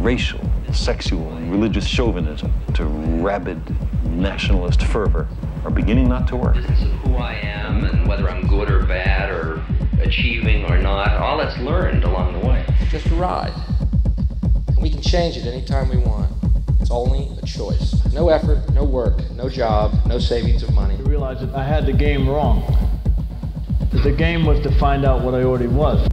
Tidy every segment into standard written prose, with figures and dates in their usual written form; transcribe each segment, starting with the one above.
racial, sexual, and religious chauvinism to rabid nationalist fervor are beginning not to work. Business of who I am and whether I'm good or bad or achieving or not, all that's learned along the way. It's just a ride. And we can change it anytime we want. It's only a choice. No effort, no work, no job, no savings of money. I realized that I had the game wrong. That the game was to find out what I already was.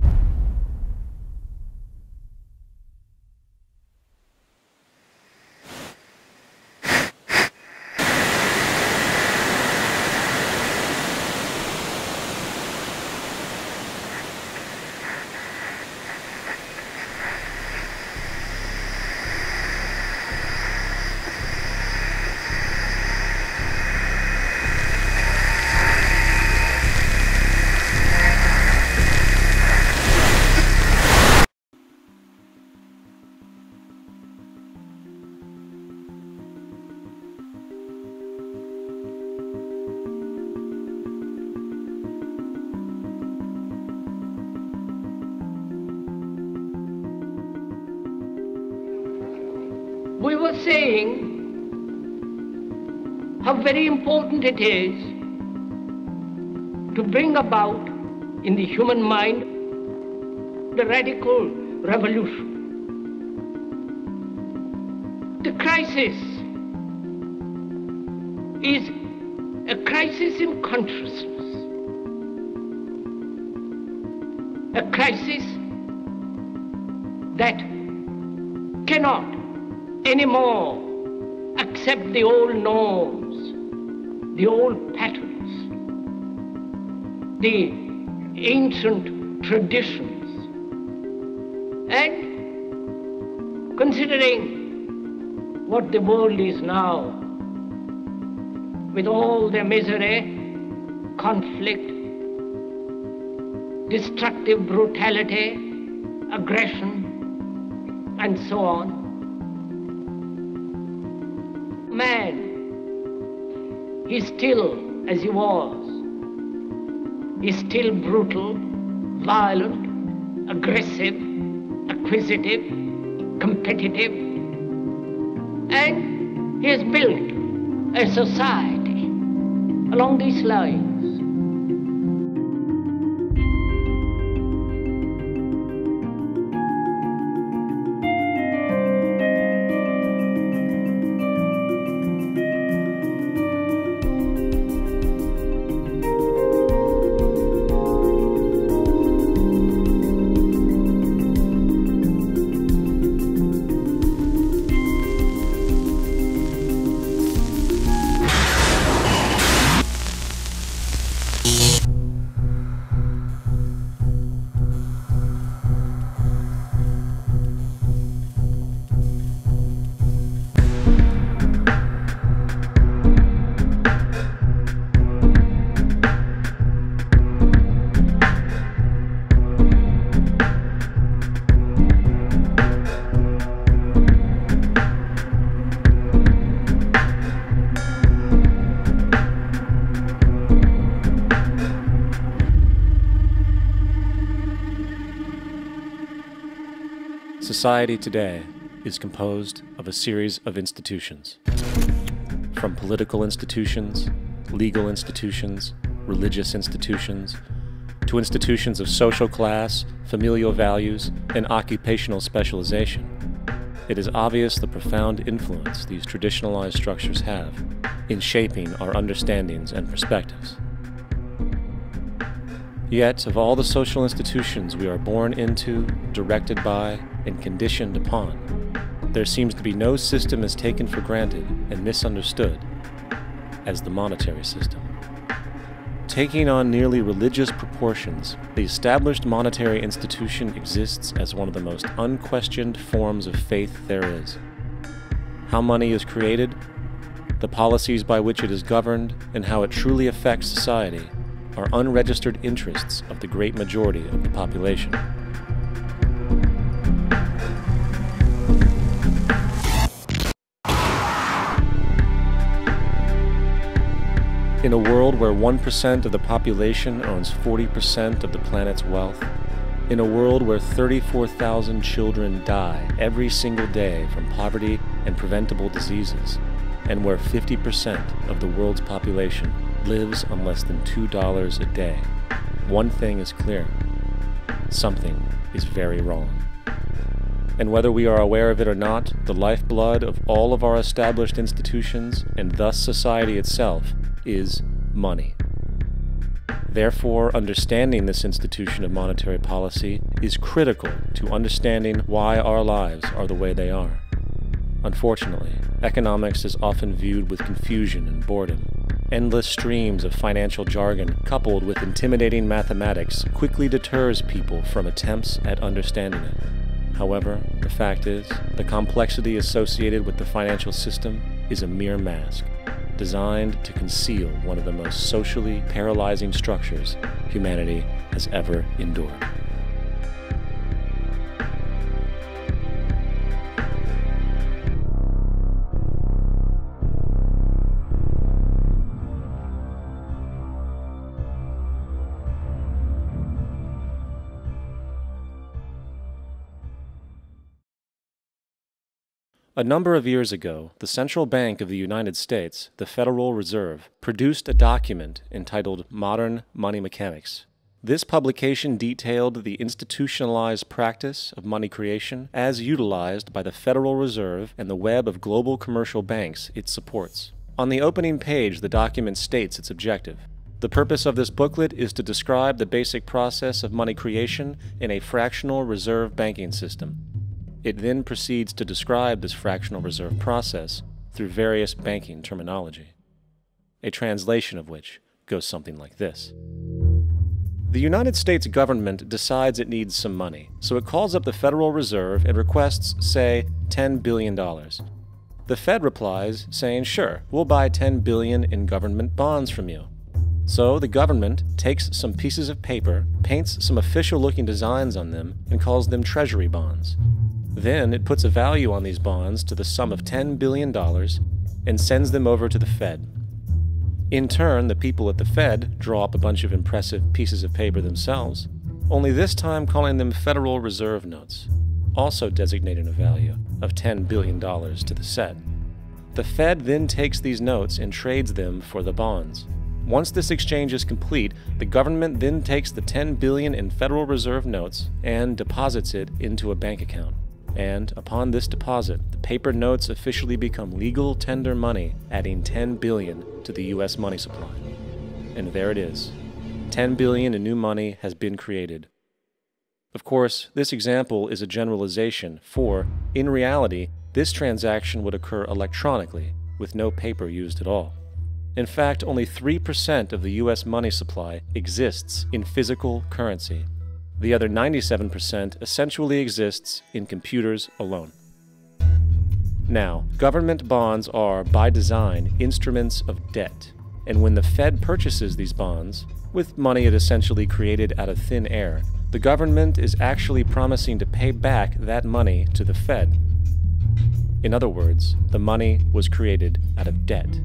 We were saying how very important it is to bring about in the human mind the radical revolution. The crisis is a crisis in consciousness, a crisis that cannot anymore accept the old norms, the old patterns, the ancient traditions. And considering what the world is now, with all the misery, conflict, destructive brutality, aggression, and so on, man is still as he was. He's still brutal, violent, aggressive, acquisitive, competitive, and he has built a society along these lines. Society today is composed of a series of institutions. From political institutions, legal institutions, religious institutions, to institutions of social class, familial values, and occupational specialization. It is obvious the profound influence these traditionalized structures have in shaping our understandings and perspectives. Yet, of all the social institutions we are born into, directed by, and conditioned upon, there seems to be no system as taken for granted and misunderstood as the monetary system. Taking on nearly religious proportions, the established monetary institution exists as one of the most unquestioned forms of faith there is. How money is created, the policies by which it is governed, and how it truly affects society are unregistered interests of the great majority of the population. In a world where 1% of the population owns 40% of the planet's wealth, In a world where 34,000 children die every single day from poverty and preventable diseases, and where 50% of the world's population lives on less than $2 a day, one thing is clear: something is very wrong. And whether we are aware of it or not, the lifeblood of all of our established institutions, and thus society itself, is money. Therefore, understanding this institution of monetary policy is critical to understanding why our lives are the way they are. Unfortunately, economics is often viewed with confusion and boredom. Endless streams of financial jargon, coupled with intimidating mathematics, quickly deters people from attempts at understanding it. However, the fact is, the complexity associated with the financial system is a mere mask, designed to conceal one of the most socially paralyzing structures humanity has ever endured. A number of years ago, the Central Bank of the United States, the Federal Reserve, produced a document entitled Modern Money Mechanics. This publication detailed the institutionalized practice of money creation as utilized by the Federal Reserve and the web of global commercial banks it supports. On the opening page, the document states its objective. The purpose of this booklet is to describe the basic process of money creation in a fractional reserve banking system. It then proceeds to describe this fractional reserve process through various banking terminology, a translation of which goes something like this. The United States government decides it needs some money, so it calls up the Federal Reserve and requests, say, $10 billion. The Fed replies, saying, sure, we'll buy $10 billion in government bonds from you. So the government takes some pieces of paper, paints some official-looking designs on them, and calls them treasury bonds. Then it puts a value on these bonds to the sum of $10 billion and sends them over to the Fed. In turn, the people at the Fed draw up a bunch of impressive pieces of paper themselves, only this time calling them Federal Reserve notes, also designating a value of $10 billion to the set. The Fed then takes these notes and trades them for the bonds. Once this exchange is complete, the government then takes the $10 billion in Federal Reserve notes and deposits it into a bank account. And upon this deposit, the paper notes officially become legal tender money, adding $10 billion to the U.S. money supply. And there it is. $10 billion in new money has been created. Of course, this example is a generalization, for, in reality, this transaction would occur electronically, with no paper used at all. In fact, only 3% of the U.S. money supply exists in physical currency. The other 97% essentially exists in computers alone. Now, government bonds are, by design, instruments of debt, and when the Fed purchases these bonds, with money it essentially created out of thin air, the government is actually promising to pay back that money to the Fed. In other words, the money was created out of debt.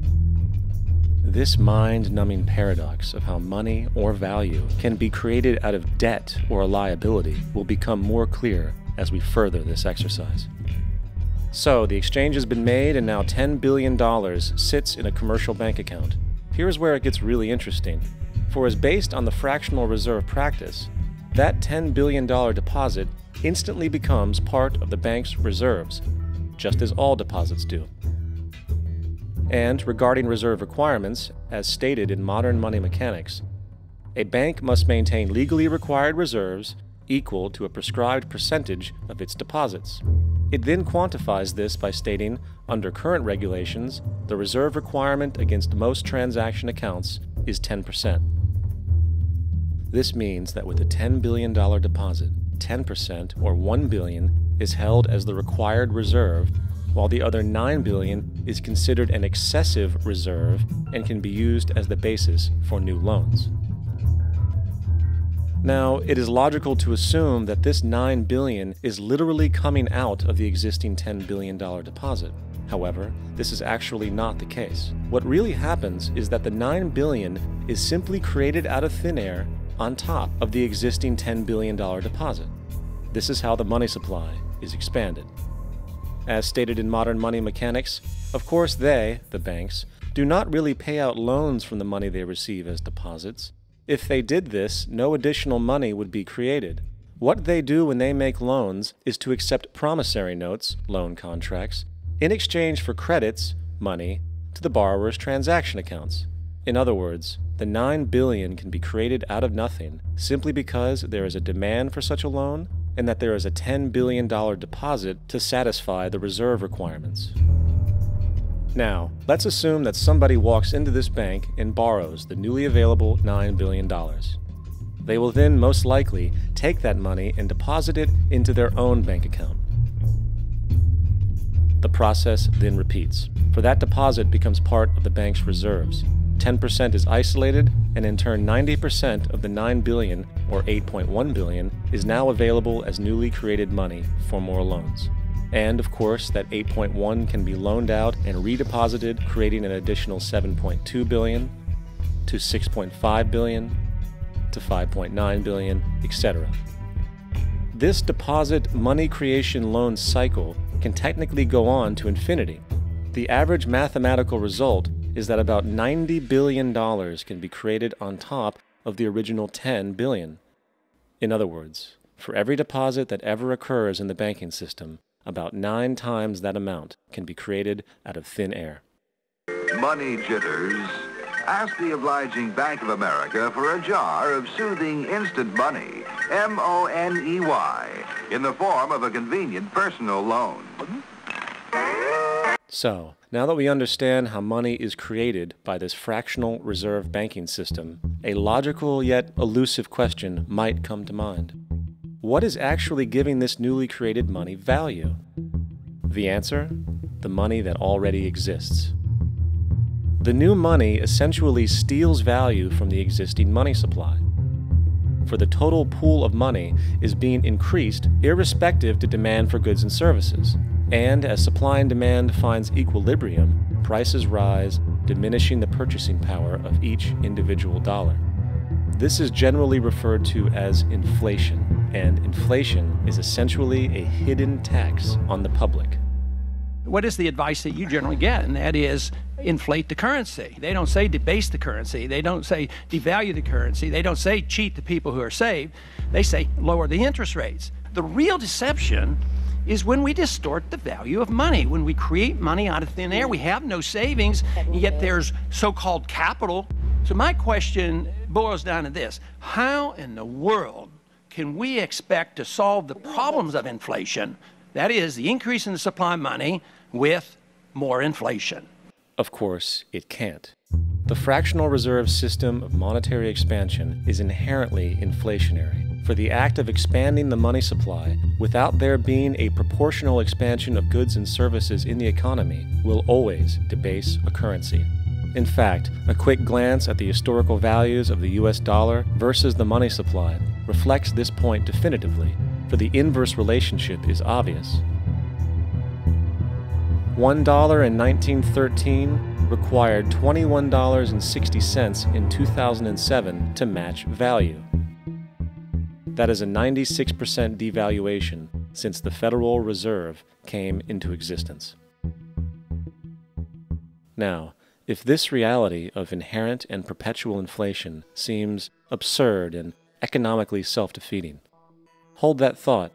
This mind-numbing paradox of how money or value can be created out of debt or a liability will become more clear as we further this exercise. So, the exchange has been made and now $10 billion sits in a commercial bank account. Here's where it gets really interesting. For as based on the fractional reserve practice, that $10 billion deposit instantly becomes part of the bank's reserves, just as all deposits do. And regarding reserve requirements, as stated in modern money mechanics, a bank must maintain legally required reserves equal to a prescribed percentage of its deposits. It then quantifies this by stating, under current regulations, the reserve requirement against most transaction accounts is 10%. This means that with a $10 billion deposit, 10%, or $1 billion, is held as the required reserve, while the other $9 billion is considered an excessive reserve and can be used as the basis for new loans. Now, it is logical to assume that this $9 billion is literally coming out of the existing $10 billion deposit. However, this is actually not the case. What really happens is that the $9 billion is simply created out of thin air on top of the existing $10 billion deposit. This is how the money supply is expanded. As stated in modern money mechanics, of course they, the banks, do not really pay out loans from the money they receive as deposits. If they did this, no additional money would be created. What they do when they make loans is to accept promissory notes, loan contracts, in exchange for credits, money, to the borrower's transaction accounts. In other words, the $9 billion can be created out of nothing simply because there is a demand for such a loan and that there is a $10 billion deposit to satisfy the reserve requirements. Now, let's assume that somebody walks into this bank and borrows the newly available $9 billion. They will then most likely take that money and deposit it into their own bank account. The process then repeats, for that deposit becomes part of the bank's reserves. 10% is isolated, and in turn 90% of the $9 billion, or $8.1 billion, is now available as newly created money for more loans. And of course, that 8.1 can be loaned out and redeposited, creating an additional 7.2 billion, to 6.5 billion, to 5.9 billion, etc. This deposit money creation loan cycle can technically go on to infinity. The average mathematical result is that about $90 billion can be created on top of the original $10 billion. In other words, for every deposit that ever occurs in the banking system, about 9 times that amount can be created out of thin air. Money jitters. Ask the obliging Bank of America for a jar of soothing instant money, M-O-N-E-Y, in the form of a convenient personal loan. So, now that we understand how money is created by this fractional reserve banking system, a logical yet elusive question might come to mind. What is actually giving this newly created money value? The answer? The money that already exists. The new money essentially steals value from the existing money supply. For the total pool of money is being increased irrespective to demand for goods and services. And as supply and demand finds equilibrium, prices rise, diminishing the purchasing power of each individual dollar. This is generally referred to as inflation, and inflation is essentially a hidden tax on the public. What is the advice that you generally get? And that is inflate the currency. They don't say debase the currency. They don't say devalue the currency. They don't say cheat the people who are saved. They say lower the interest rates. The real deception is when we distort the value of money. When we create money out of thin air, we have no savings, and yet there's so-called capital. So my question boils down to this: how in the world can we expect to solve the problems of inflation, that is, the increase in the supply of money, with more inflation? Of course, it can't. The fractional reserve system of monetary expansion is inherently inflationary. For the act of expanding the money supply, without there being a proportional expansion of goods and services in the economy, will always debase a currency. In fact, a quick glance at the historical values of the US dollar versus the money supply reflects this point definitively, for the inverse relationship is obvious. $1 in 1913 required $21.60 in 2007 to match value. That is a 96% devaluation since the Federal Reserve came into existence. Now, if this reality of inherent and perpetual inflation seems absurd and economically self-defeating, hold that thought,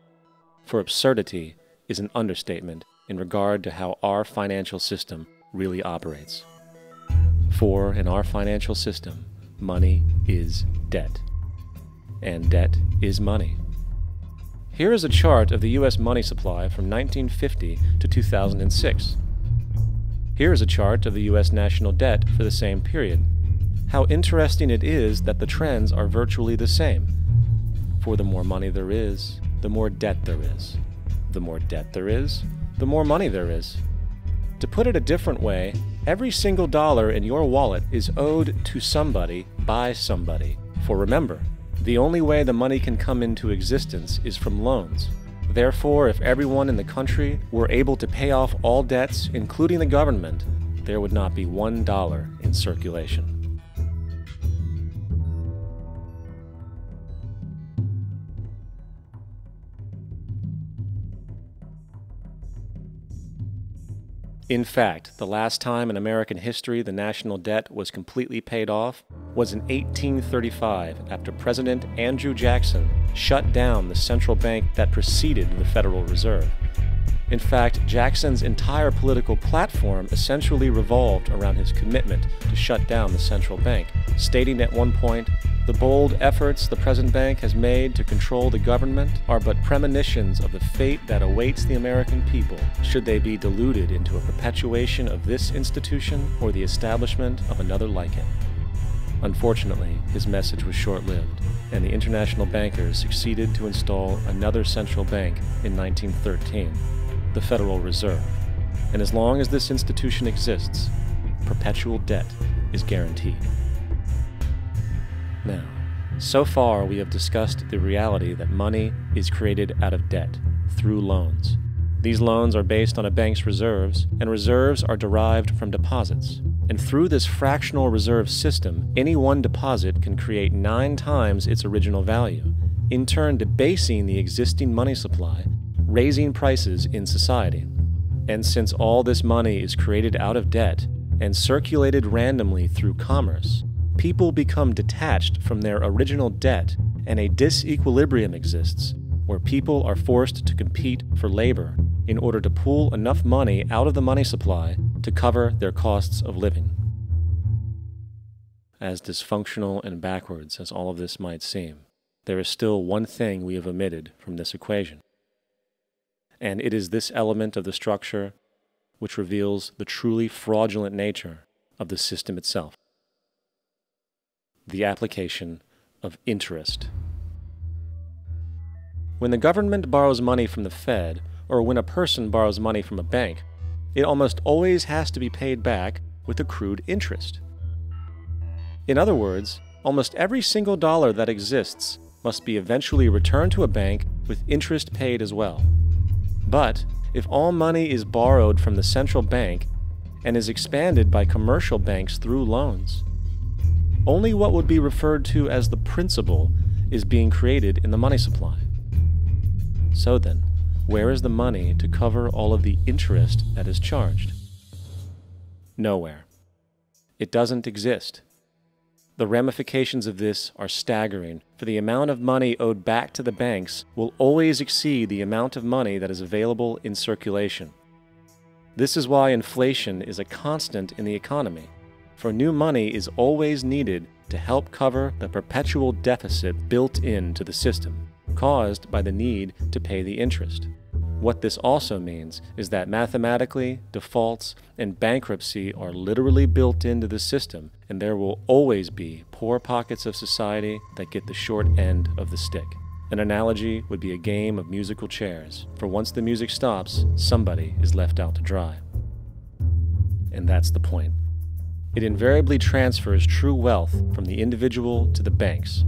for absurdity is an understatement in regard to how our financial system really operates. For in our financial system, money is debt. And debt is money. Here is a chart of the U.S. money supply from 1950 to 2006. Here is a chart of the U.S. national debt for the same period. How interesting it is that the trends are virtually the same. For the more money there is, the more debt there is. The more debt there is, the more money there is. To put it a different way, every single dollar in your wallet is owed to somebody by somebody. For remember, the only way the money can come into existence is from loans. Therefore, if everyone in the country were able to pay off all debts, including the government, there would not be $1 in circulation. In fact, the last time in American history the national debt was completely paid off was in 1835 after President Andrew Jackson shut down the central bank that preceded the Federal Reserve. In fact, Jackson's entire political platform essentially revolved around his commitment to shut down the central bank, stating at one point, "The bold efforts the present bank has made to control the government are but premonitions of the fate that awaits the American people should they be deluded into a perpetuation of this institution or the establishment of another like it." Unfortunately, his message was short-lived, and the international bankers succeeded to install another central bank in 1913. The Federal Reserve. And as long as this institution exists, perpetual debt is guaranteed. Now, so far we have discussed the reality that money is created out of debt, through loans. These loans are based on a bank's reserves, and reserves are derived from deposits. And through this fractional reserve system, any one deposit can create 9 times its original value, in turn debasing the existing money supply, raising prices in society. And since all this money is created out of debt and circulated randomly through commerce, people become detached from their original debt, and a disequilibrium exists where people are forced to compete for labor in order to pull enough money out of the money supply to cover their costs of living. As dysfunctional and backwards as all of this might seem, there is still one thing we have omitted from this equation. And it is this element of the structure which reveals the truly fraudulent nature of the system itself: the application of interest. When the government borrows money from the Fed, or when a person borrows money from a bank, it almost always has to be paid back with accrued interest. In other words, almost every single dollar that exists must be eventually returned to a bank with interest paid as well. But if all money is borrowed from the central bank and is expanded by commercial banks through loans, only what would be referred to as the principal is being created in the money supply. So then, where is the money to cover all of the interest that is charged? Nowhere. It doesn't exist. The ramifications of this are staggering, for the amount of money owed back to the banks will always exceed the amount of money that is available in circulation. This is why inflation is a constant in the economy, for new money is always needed to help cover the perpetual deficit built into the system, caused by the need to pay the interest. What this also means is that mathematically, defaults and bankruptcy are literally built into the system, and there will always be poor pockets of society that get the short end of the stick. An analogy would be a game of musical chairs, for once the music stops, somebody is left out to dry. And that's the point. It invariably transfers true wealth from the individual to the banks.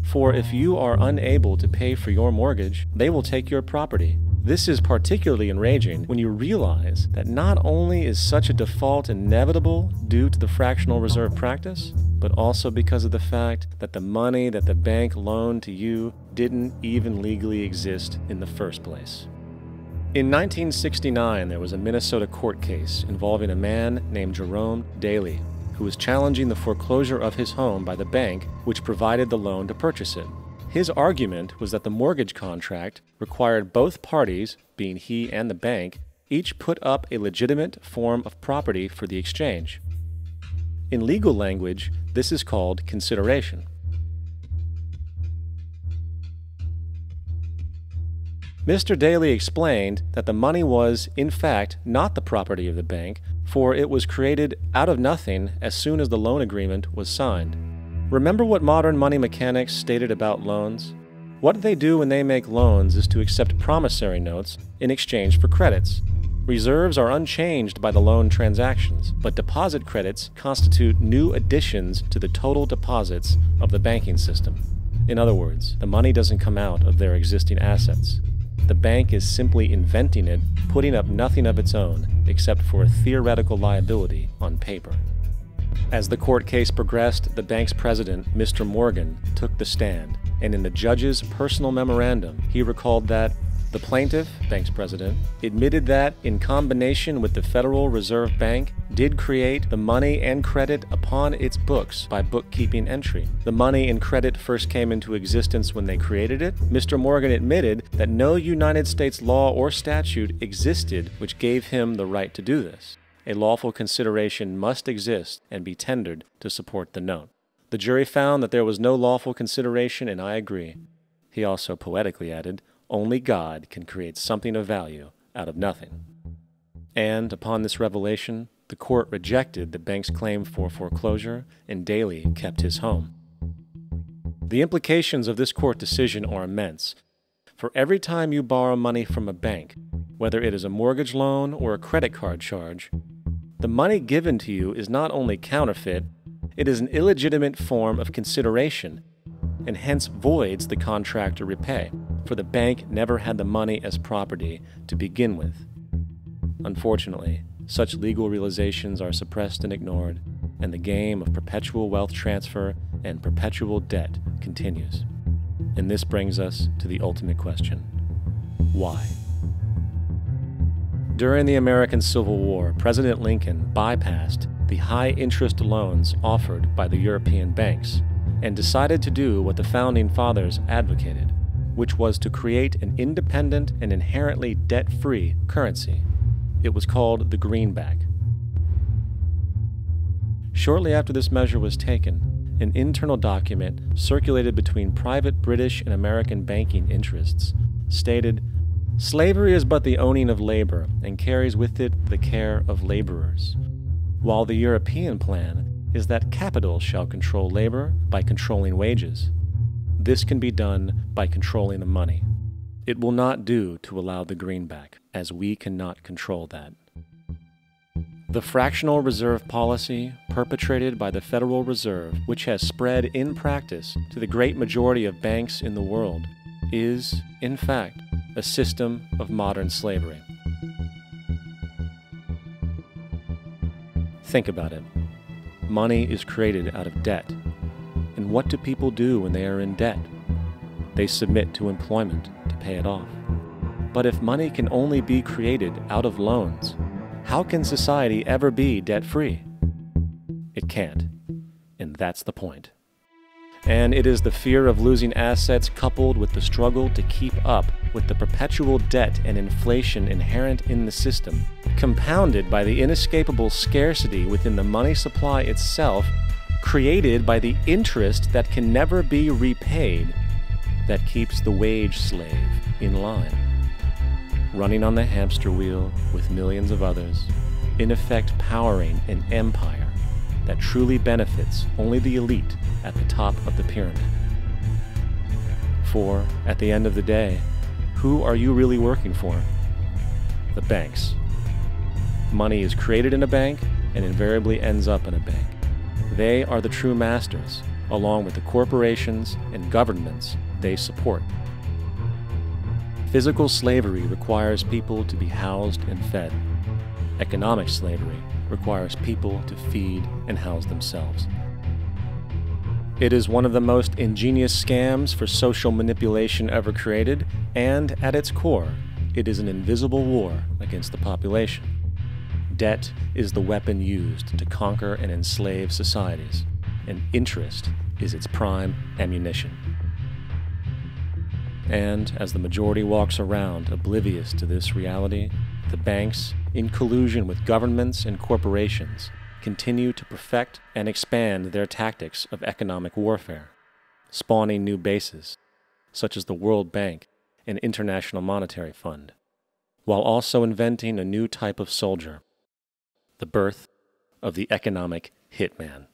For if you are unable to pay for your mortgage, they will take your property. This is particularly enraging when you realize that not only is such a default inevitable due to the fractional reserve practice, but also because of the fact that the money that the bank loaned to you didn't even legally exist in the first place. In 1969, there was a Minnesota court case involving a man named Jerome Daley, who was challenging the foreclosure of his home by the bank which provided the loan to purchase it. His argument was that the mortgage contract required both parties, being he and the bank, each put up a legitimate form of property for the exchange. In legal language, this is called consideration. Mr. Daley explained that the money was, in fact, not the property of the bank, for it was created out of nothing as soon as the loan agreement was signed. Remember what modern money mechanics stated about loans? What they do when they make loans is to accept promissory notes in exchange for credits. Reserves are unchanged by the loan transactions, but deposit credits constitute new additions to the total deposits of the banking system. In other words, the money doesn't come out of their existing assets. The bank is simply inventing it, putting up nothing of its own, except for a theoretical liability on paper. As the court case progressed, the bank's president, Mr. Morgan, took the stand, and in the judge's personal memorandum, he recalled that, The plaintiff, bank's president, admitted that, in combination with the Federal Reserve Bank, did create the money and credit upon its books by bookkeeping entry. The money and credit first came into existence when they created it. Mr. Morgan admitted that no United States law or statute existed which gave him the right to do this. A lawful consideration must exist and be tendered to support the note. The jury found that there was no lawful consideration, and I agree. He also poetically added, "Only God can create something of value out of nothing." And upon this revelation, the court rejected the bank's claim for foreclosure, and Daly kept his home. The implications of this court decision are immense. For every time you borrow money from a bank, whether it is a mortgage loan or a credit card charge, the money given to you is not only counterfeit, it is an illegitimate form of consideration, and hence voids the contract to repay, for the bank never had the money as property to begin with. Unfortunately, such legal realizations are suppressed and ignored, and the game of perpetual wealth transfer and perpetual debt continues. And this brings us to the ultimate question: why? During the American Civil War, President Lincoln bypassed the high-interest loans offered by the European banks and decided to do what the Founding Fathers advocated, which was to create an independent and inherently debt-free currency. It was called the greenback. Shortly after this measure was taken, an internal document circulated between private British and American banking interests stated, "Slavery is but the owning of labor and carries with it the care of laborers, while the European plan is that capital shall control labor by controlling wages. This can be done by controlling the money. It will not do to allow the greenback, as we cannot control that." The fractional reserve policy perpetrated by the Federal Reserve, which has spread in practice to the great majority of banks in the world, is, in fact, a system of modern slavery. Think about it. Money is created out of debt. And what do people do when they are in debt? They submit to employment to pay it off. But if money can only be created out of loans, how can society ever be debt-free? It can't. And that's the point. And it is the fear of losing assets coupled with the struggle to keep up with the perpetual debt and inflation inherent in the system, compounded by the inescapable scarcity within the money supply itself, created by the interest that can never be repaid, that keeps the wage slave in line, running on the hamster wheel with millions of others, in effect powering an empire that truly benefits only the elite at the top of the pyramid. For, at the end of the day, who are you really working for? The banks. Money is created in a bank and invariably ends up in a bank. They are the true masters, along with the corporations and governments they support. Physical slavery requires people to be housed and fed. Economic slavery requires people to feed and house themselves. It is one of the most ingenious scams for social manipulation ever created, and at its core, it is an invisible war against the population. Debt is the weapon used to conquer and enslave societies, and interest is its prime ammunition. And as the majority walks around oblivious to this reality, the banks, in collusion with governments and corporations, continue to perfect and expand their tactics of economic warfare, spawning new bases, such as the World Bank and International Monetary Fund, while also inventing a new type of soldier, the birth of the economic hitman.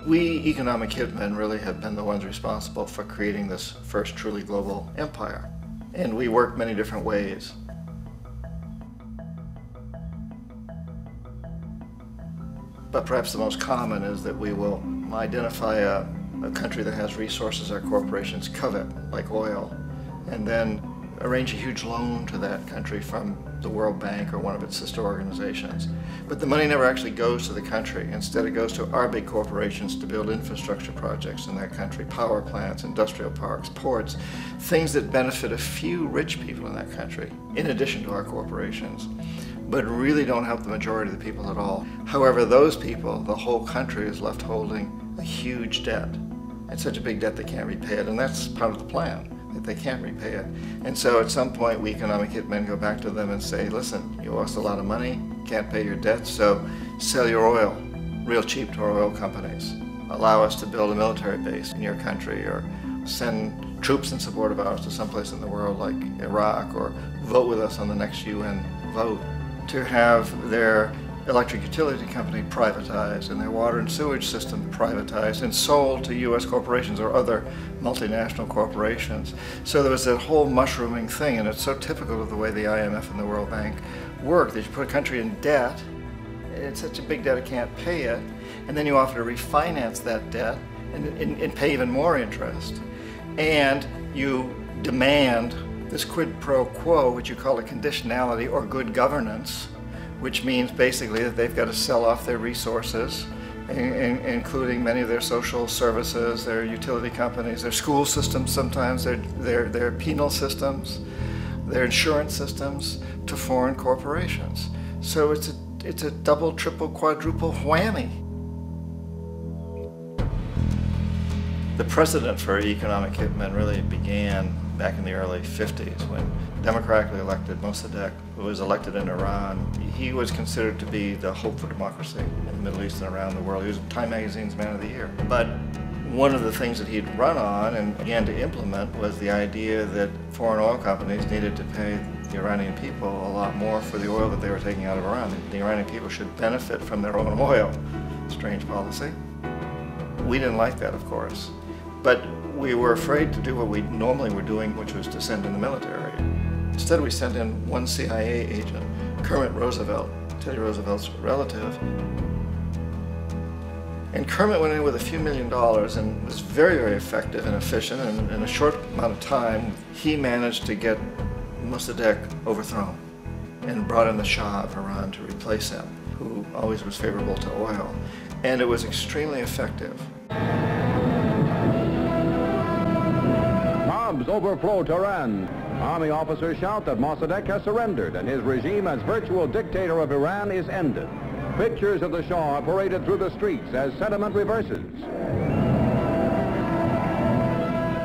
We economic hitmen really have been the ones responsible for creating this first truly global empire. And we work many different ways. But perhaps the most common is that we will identify a country that has resources our corporations covet, like oil, and then arrange a huge loan to that country from the World Bank or one of its sister organizations. But the money never actually goes to the country. Instead, it goes to our big corporations to build infrastructure projects in that country, power plants, industrial parks, ports, things that benefit a few rich people in that country, in addition to our corporations, but really don't help the majority of the people at all. However, those people, the whole country is left holding a huge debt. It's such a big debt they can't repay it, and that's part of the plan, that they can't repay it. And so at some point, we economic hitmen go back to them and say, listen, you owe us a lot of money, can't pay your debts, so sell your oil real cheap to our oil companies. Allow us to build a military base in your country, or send troops in support of ours to someplace in the world like Iraq, or vote with us on the next UN vote. To have their electric utility company privatized and their water and sewage system privatized and sold to U.S. corporations or other multinational corporations. So there was that whole mushrooming thing, and it's so typical of the way the IMF and the World Bank work, that you put a country in debt, it's such a big debt it can't pay it, and then you offer to refinance that debt and pay even more interest. And you demand this quid pro quo, which you call a conditionality or good governance, which means basically that they've got to sell off their resources, including many of their social services, their utility companies, their school systems sometimes, their penal systems, their insurance systems, to foreign corporations. So it's a double, triple, quadruple whammy. The precedent for economic hitmen really began back in the early 50s when democratically elected Mossadegh, who was elected in Iran, he was considered to be the hope for democracy in the Middle East and around the world. He was Time Magazine's Man of the Year. But one of the things that he'd run on and began to implement was the idea that foreign oil companies needed to pay the Iranian people a lot more for the oil that they were taking out of Iran. The Iranian people should benefit from their own oil. Strange policy. We didn't like that, of course. But we were afraid to do what we normally were doing, which was to send in the military. Instead, we sent in one CIA agent, Kermit Roosevelt, Teddy Roosevelt's relative. And Kermit went in with a few $1 million and was very, very effective and efficient. And in a short amount of time, he managed to get Mossadegh overthrown and brought in the Shah of Iran to replace him, who always was favorable to oil. And it was extremely effective. Mobs overflow Tehran. Army officers shout that Mossadegh has surrendered and his regime as virtual dictator of Iran is ended. Pictures of the Shah are paraded through the streets as sentiment reverses.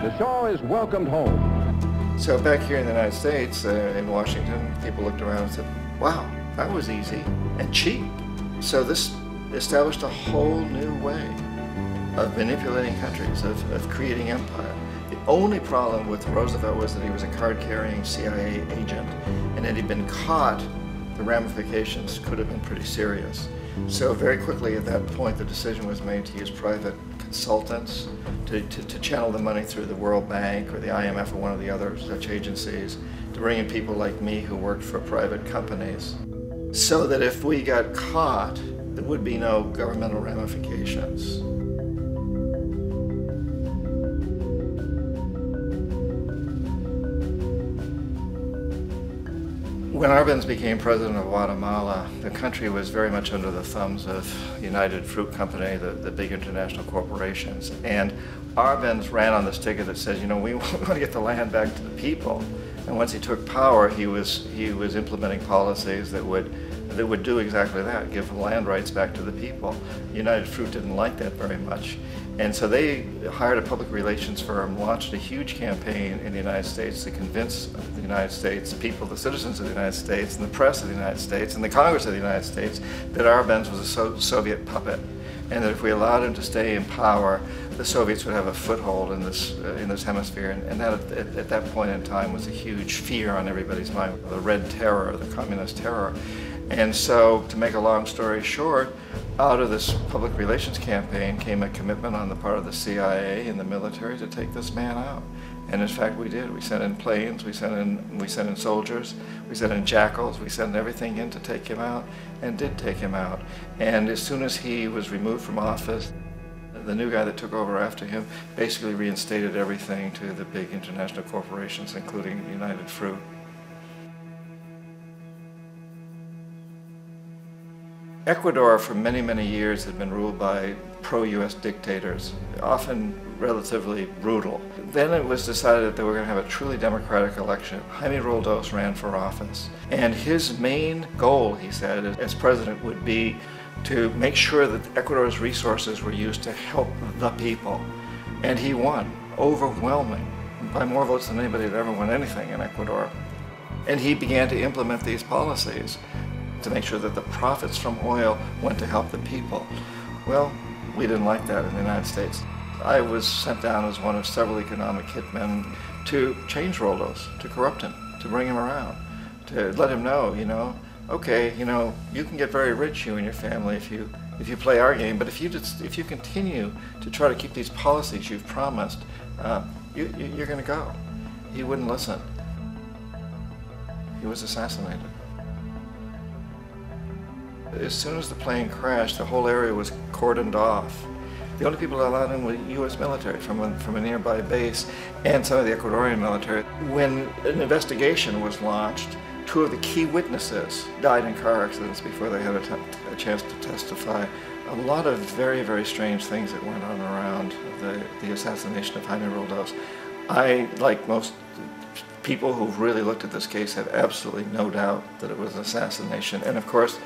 The Shah is welcomed home. So back here in the United States, in Washington, people looked around and said, wow, that was easy and cheap. So this established a whole new way of manipulating countries, of creating empire. The only problem with Roosevelt was that he was a card-carrying CIA agent, and had he been caught, the ramifications could have been pretty serious. So very quickly at that point, the decision was made to use private consultants to channel the money through the World Bank or the IMF or one of the other such agencies, to bring in people like me who worked for private companies, so that if we got caught, there would be no governmental ramifications. When Arbenz became president of Guatemala, the country was very much under the thumbs of United Fruit Company, the big international corporations. And Arbenz ran on this ticket that says, you know, we want to get the land back to the people. And once he took power, he was implementing policies that would do exactly that, give the land rights back to the people. United Fruit didn't like that very much. And so they hired a public relations firm, launched a huge campaign in the United States to convince the United States people, the citizens of the United States, and the press of the United States, and the Congress of the United States, that Arbenz was a Soviet puppet, and that if we allowed him to stay in power, the Soviets would have a foothold in this hemisphere. And that at that point in time was a huge fear on everybody's mind, the Red Terror, the Communist terror. And so, to make a long story short, out of this public relations campaign came a commitment on the part of the CIA and the military to take this man out. And in fact, we did. We sent in planes, we sent in soldiers, we sent in jackals, we sent everything in to take him out, and did take him out. And as soon as he was removed from office, the new guy that took over after him basically reinstated everything to the big international corporations, including United Fruit. Ecuador for many, many years had been ruled by pro-US dictators, often relatively brutal. Then it was decided that they were going to have a truly democratic election. Jaime Roldos ran for office, and his main goal, he said, as president would be to make sure that Ecuador's resources were used to help the people. And he won, overwhelming, by more votes than anybody had ever won anything in Ecuador. And he began to implement these policies to make sure that the profits from oil went to help the people. Well, we didn't like that in the United States. I was sent down as one of several economic hitmen to change Roldos, to corrupt him, to bring him around, to let him know, okay, you can get very rich, you and your family, if you play our game, but if you continue to try to keep these policies you've promised, you're going to go. He wouldn't listen. He was assassinated. As soon as the plane crashed, the whole area was cordoned off. The only people allowed in were U.S. military from a nearby base and some of the Ecuadorian military. When an investigation was launched, 2 of the key witnesses died in car accidents before they had a chance to testify. A lot of very, very strange things that went on around the assassination of Jaime Roldos. I, like most people who've really looked at this case, have absolutely no doubt that it was an assassination. And of course,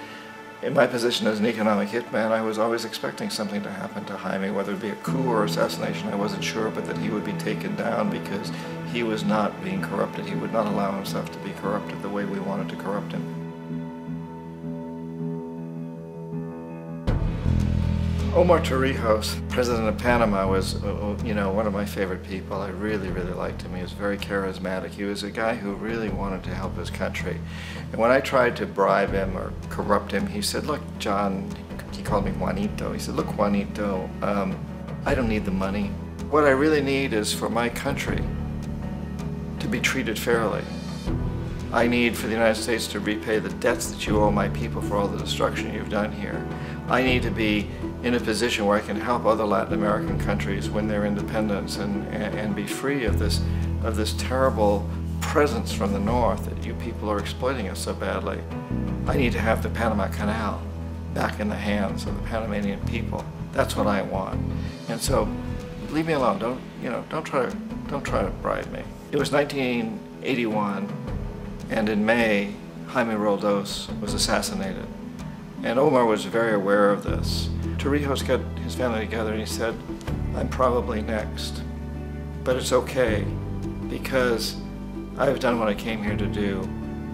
in my position as an economic hitman, I was always expecting something to happen to Jaime, whether it be a coup or assassination, I wasn't sure, but that he would be taken down because he was not being corrupted. He would not allow himself to be corrupted the way we wanted to corrupt him. Omar Torrijos, president of Panama, was one of my favorite people. I really, really liked him. He was very charismatic. He was a guy who really wanted to help his country. And when I tried to bribe him or corrupt him, he said, look, John, he called me Juanito. He said, look, Juanito, I don't need the money. What I really need is for my country to be treated fairly. I need for the United States to repay the debts that you owe my people for all the destruction you've done here. I need to be in a position where I can help other Latin American countries win their independence and be free of this terrible presence from the north that you people are exploiting us so badly. I need to have the Panama Canal back in the hands of the Panamanian people. That's what I want. And so, leave me alone. Don't try to bribe me. It was 1981, and in May, Jaime Roldos was assassinated. And Omar was very aware of this. Torrijos got his family together and he said, I'm probably next, but it's okay because I've done what I came here to do.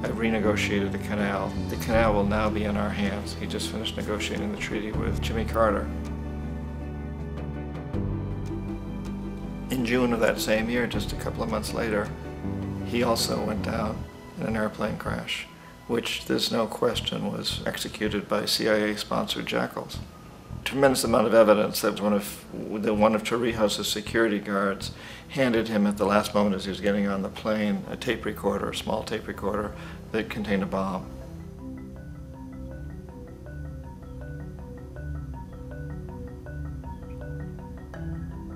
I've renegotiated the canal. The canal will now be in our hands. He just finished negotiating the treaty with Jimmy Carter. In June of that same year, just a couple of months later, he also went down in an airplane crash, which there's no question was executed by CIA-sponsored jackals. Tremendous amount of evidence that one of Torrijos' security guards handed him at the last moment as he was getting on the plane a tape recorder, a small tape recorder that contained a bomb.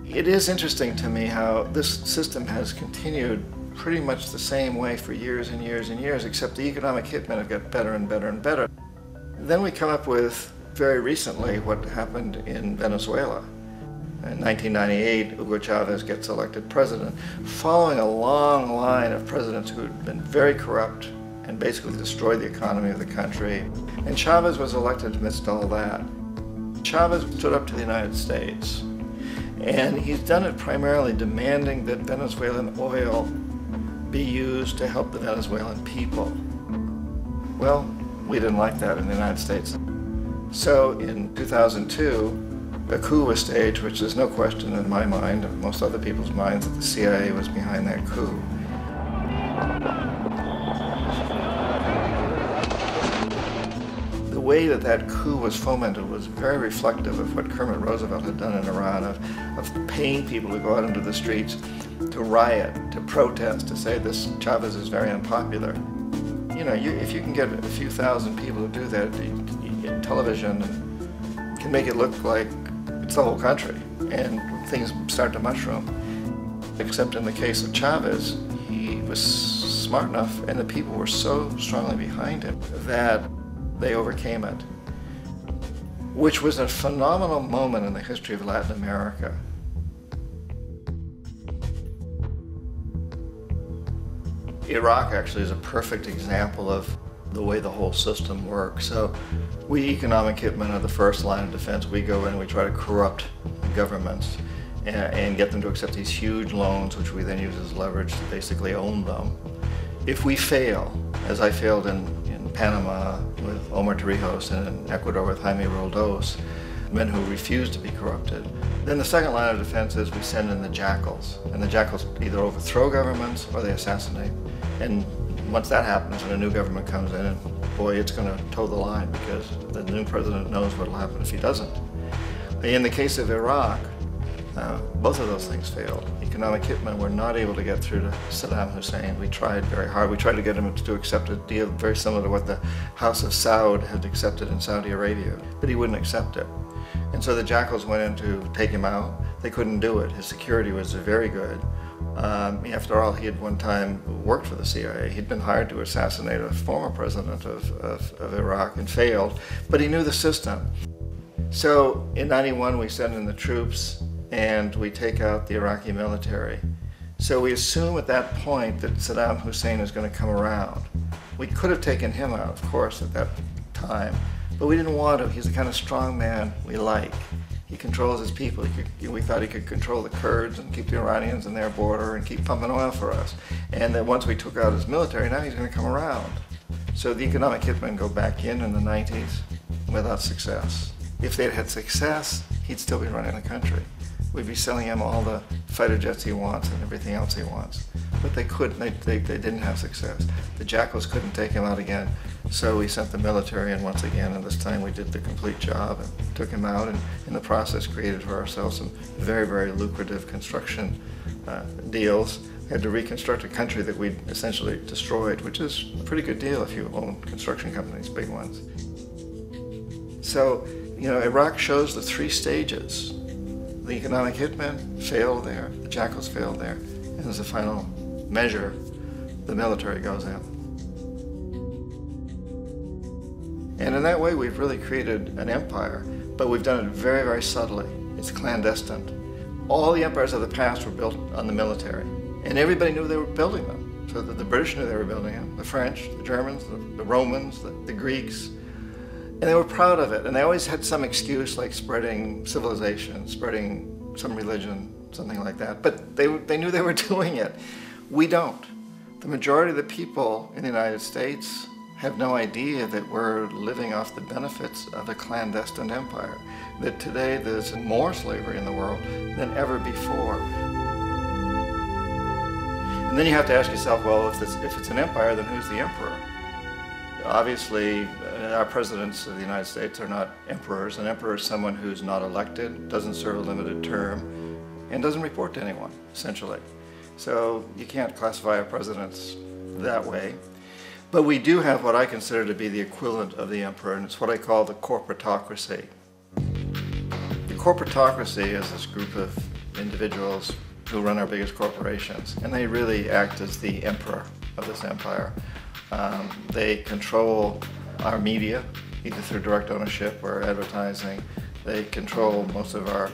It is interesting to me how this system has continued pretty much the same way for years and years and years, except the economic hitmen have got better and better and better. Then we come up with, very recently, what happened in Venezuela. In 1998, Hugo Chavez gets elected president, following a long line of presidents who had been very corrupt and basically destroyed the economy of the country. And Chavez was elected amidst all that. Chavez stood up to the United States, and he's done it primarily demanding that Venezuelan oil be used to help the Venezuelan people. Well, we didn't like that in the United States. So in 2002, a coup was staged, which there's no question in my mind, and most other people's minds, that the CIA was behind that coup. The way that that coup was fomented was very reflective of what Kermit Roosevelt had done in Iran, of paying people to go out into the streets, to riot, to protest, to say this Chavez is very unpopular. If you can get a few thousand people to do that, television can make it look like it's the whole country. and things started to mushroom. Except in the case of Chavez, he was smart enough and the people were so strongly behind him that they overcame it, which was a phenomenal moment in the history of Latin America. Iraq actually is a perfect example of the way the whole system works. So we economic hitmen are the first line of defense. We go in and we try to corrupt governments and get them to accept these huge loans, which we then use as leverage to basically own them. If we fail, as I failed in Panama with Omar Torrijos and in Ecuador with Jaime Roldos, men who refused to be corrupted, then the second line of defense is we send in the jackals. And the jackals either overthrow governments or they assassinate. And once that happens and a new government comes in, and boy, it's going to toe the line because the new president knows what will happen if he doesn't. In the case of Iraq, both of those things failed. Economic hitmen were not able to get through to Saddam Hussein. We tried very hard. We tried to get him to accept a deal very similar to what the House of Saud had accepted in Saudi Arabia, but he wouldn't accept it. And so the jackals went in to take him out. They couldn't do it. His security was very good. After all, he had one time worked for the CIA. He'd been hired to assassinate a former president of Iraq and failed, but he knew the system. So in '91, we send in the troops and we take out the Iraqi military. So we assume at that point that Saddam Hussein is going to come around. We could have taken him out, of course, at that time, but we didn't want to. He's the kind of strong man we like. He controls his people. We thought he could control the Kurds and keep the Iranians in their border and keep pumping oil for us. And then once we took out his military, now he's going to come around. So the economic hitmen go back in the 90s without success. If they'd had success, he'd still be running the country. We'd be selling him all the fighter jets he wants and everything else he wants. But they couldn't, they didn't have success. The jackals couldn't take him out again, so we sent the military in once again, and this time we did the complete job and took him out, and in the process created for ourselves some very, very lucrative construction deals. We had to reconstruct a country that we'd essentially destroyed, which is a pretty good deal if you own construction companies, big ones. So, you know, Iraq shows the three stages. The economic hitmen failed there, the jackals failed there, and as a final measure, the military goes in. And in that way, we've really created an empire, but we've done it very, very subtly. It's clandestine. All the empires of the past were built on the military, and everybody knew they were building them. So that the British knew they were building them, the French, the Germans, the Romans, the Greeks. And they were proud of it, and they always had some excuse like spreading civilization, spreading some religion, something like that. But they knew they were doing it. We don't. The majority of the people in the United States have no idea that we're living off the benefits of a clandestine empire, that today there's more slavery in the world than ever before. And then you have to ask yourself, well, if it's an empire, then who's the emperor? Obviously, our presidents of the United States are not emperors. An emperor is someone who's not elected, doesn't serve a limited term, and doesn't report to anyone, essentially. So you can't classify our presidents that way. But we do have what I consider to be the equivalent of the emperor, and it's what I call the corporatocracy. The corporatocracy is this group of individuals who run our biggest corporations, and they really act as the emperor of this empire. They control our media, either through direct ownership or advertising. They control most of our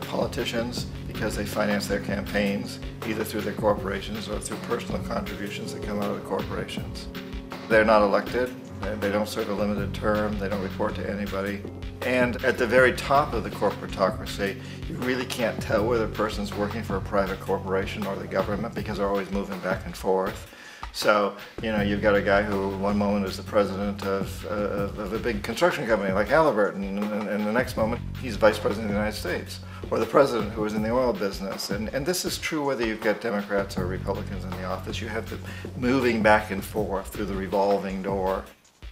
politicians because they finance their campaigns either through their corporations or through personal contributions that come out of the corporations. They're not elected, they don't serve a limited term, they don't report to anybody. And at the very top of the corporatocracy, you really can't tell whether a person's working for a private corporation or the government because they're always moving back and forth. So, you know, you've got a guy who one moment is the president of a big construction company like Halliburton, and the next moment he's vice president of the United States, or the president who is in the oil business. And this is true whether you've got Democrats or Republicans in the office. You have them moving back and forth through the revolving door.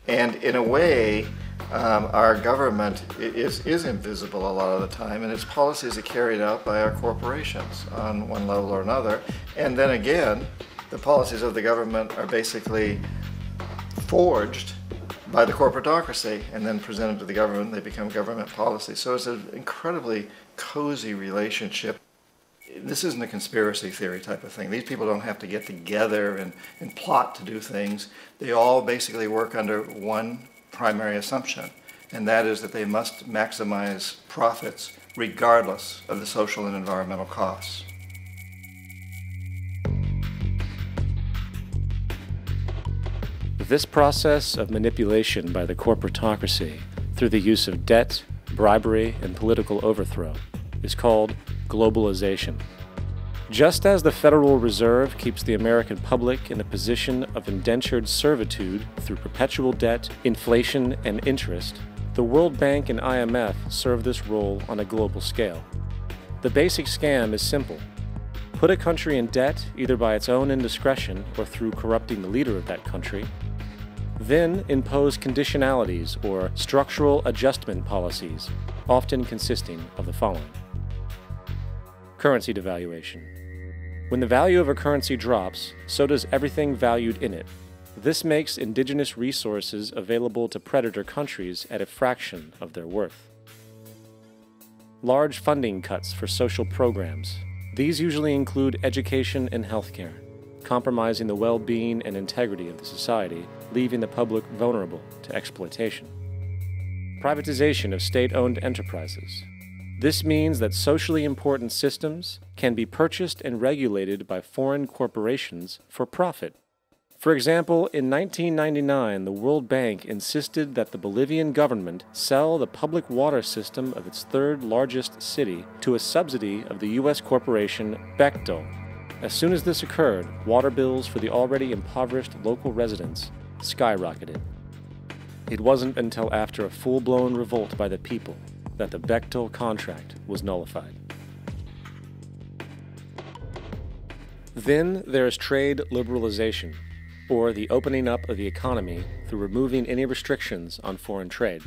And in a way, our government is invisible a lot of the time, and its policies are carried out by our corporations on one level or another. And then again, the policies of the government are basically forged by the corporatocracy and then presented to the government. They become government policy. So it's an incredibly cozy relationship. This isn't a conspiracy theory type of thing. These people don't have to get together and plot to do things. They all basically work under one primary assumption, and that is that they must maximize profits regardless of the social and environmental costs. This process of manipulation by the corporatocracy through the use of debt, bribery, and political overthrow is called globalization. Just as the Federal Reserve keeps the American public in a position of indentured servitude through perpetual debt, inflation, and interest, the World Bank and IMF serve this role on a global scale. The basic scam is simple. Put a country in debt either by its own indiscretion or through corrupting the leader of that country, then impose conditionalities or structural adjustment policies, often consisting of the following. Currency devaluation. When the value of a currency drops, so does everything valued in it. This makes indigenous resources available to predator countries at a fraction of their worth. Large funding cuts for social programs. These usually include education and healthcare, compromising the well-being and integrity of the society, leaving the public vulnerable to exploitation. Privatization of state-owned enterprises. This means that socially important systems can be purchased and regulated by foreign corporations for profit. For example, in 1999, the World Bank insisted that the Bolivian government sell the public water system of its third largest city to a subsidy of the U.S. corporation Bechtel. As soon as this occurred, water bills for the already impoverished local residents skyrocketed. It wasn't until after a full-blown revolt by the people that the Bechtel contract was nullified. Then there is trade liberalization, or the opening up of the economy through removing any restrictions on foreign trade.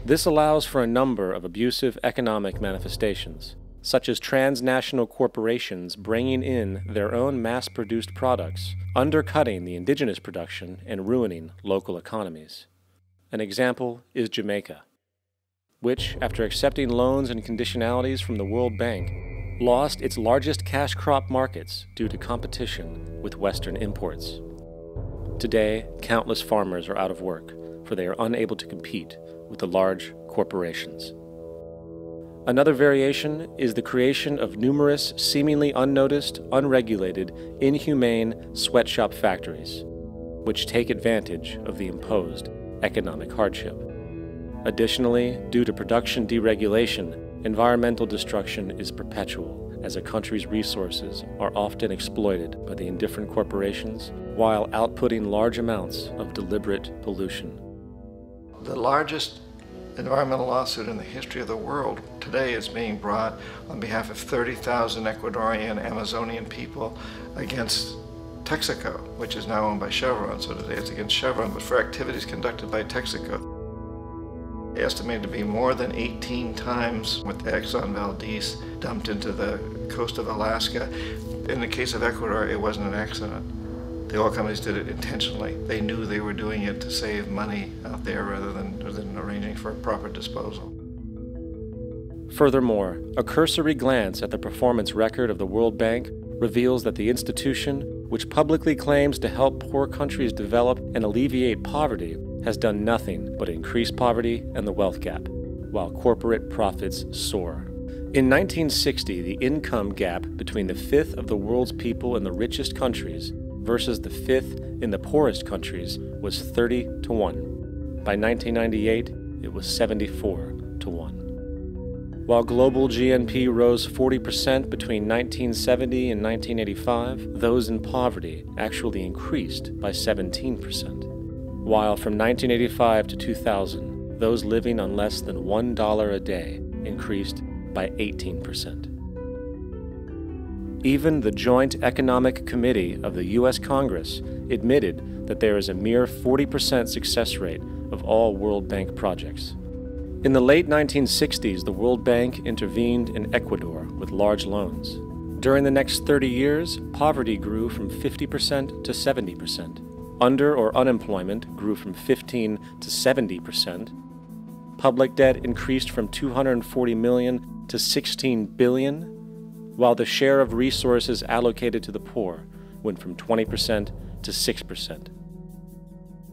This allows for a number of abusive economic manifestations, such as transnational corporations bringing in their own mass-produced products, undercutting the indigenous production and ruining local economies. An example is Jamaica, which, after accepting loans and conditionalities from the World Bank, lost its largest cash crop markets due to competition with Western imports. Today, countless farmers are out of work, for they are unable to compete with the large corporations. Another variation is the creation of numerous, seemingly unnoticed, unregulated, inhumane sweatshop factories, which take advantage of the imposed economic hardship. Additionally, due to production deregulation, environmental destruction is perpetual, as a country's resources are often exploited by the indifferent corporations while outputting large amounts of deliberate pollution. The largest environmental lawsuit in the history of the world today is being brought on behalf of 30,000 Ecuadorian Amazonian people against Texaco, which is now owned by Chevron. So today it's against Chevron, but for activities conducted by Texaco. Estimated to be more than 18 times what the Exxon Valdez dumped into the coast of Alaska. In the case of Ecuador, it wasn't an accident. The oil companies did it intentionally. They knew they were doing it to save money out there rather than arranging for proper disposal. Furthermore, a cursory glance at the performance record of the World Bank reveals that the institution, which publicly claims to help poor countries develop and alleviate poverty, has done nothing but increase poverty and the wealth gap, while corporate profits soar. In 1960, the income gap between the fifth of the world's people in the richest countries versus the fifth in the poorest countries was 30 to 1. By 1998, it was 74 to 1. While global GNP rose 40% between 1970 and 1985, those in poverty actually increased by 17%. While from 1985 to 2000, those living on less than $1 a day increased by 18%. Even the Joint Economic Committee of the U.S. Congress admitted that there is a mere 40% success rate of all World Bank projects. In the late 1960s, the World Bank intervened in Ecuador with large loans. During the next 30 years, poverty grew from 50% to 70%. Under or unemployment grew from 15 to 70%. Public debt increased from 240 million to 16 billion, while the share of resources allocated to the poor went from 20% to 6%.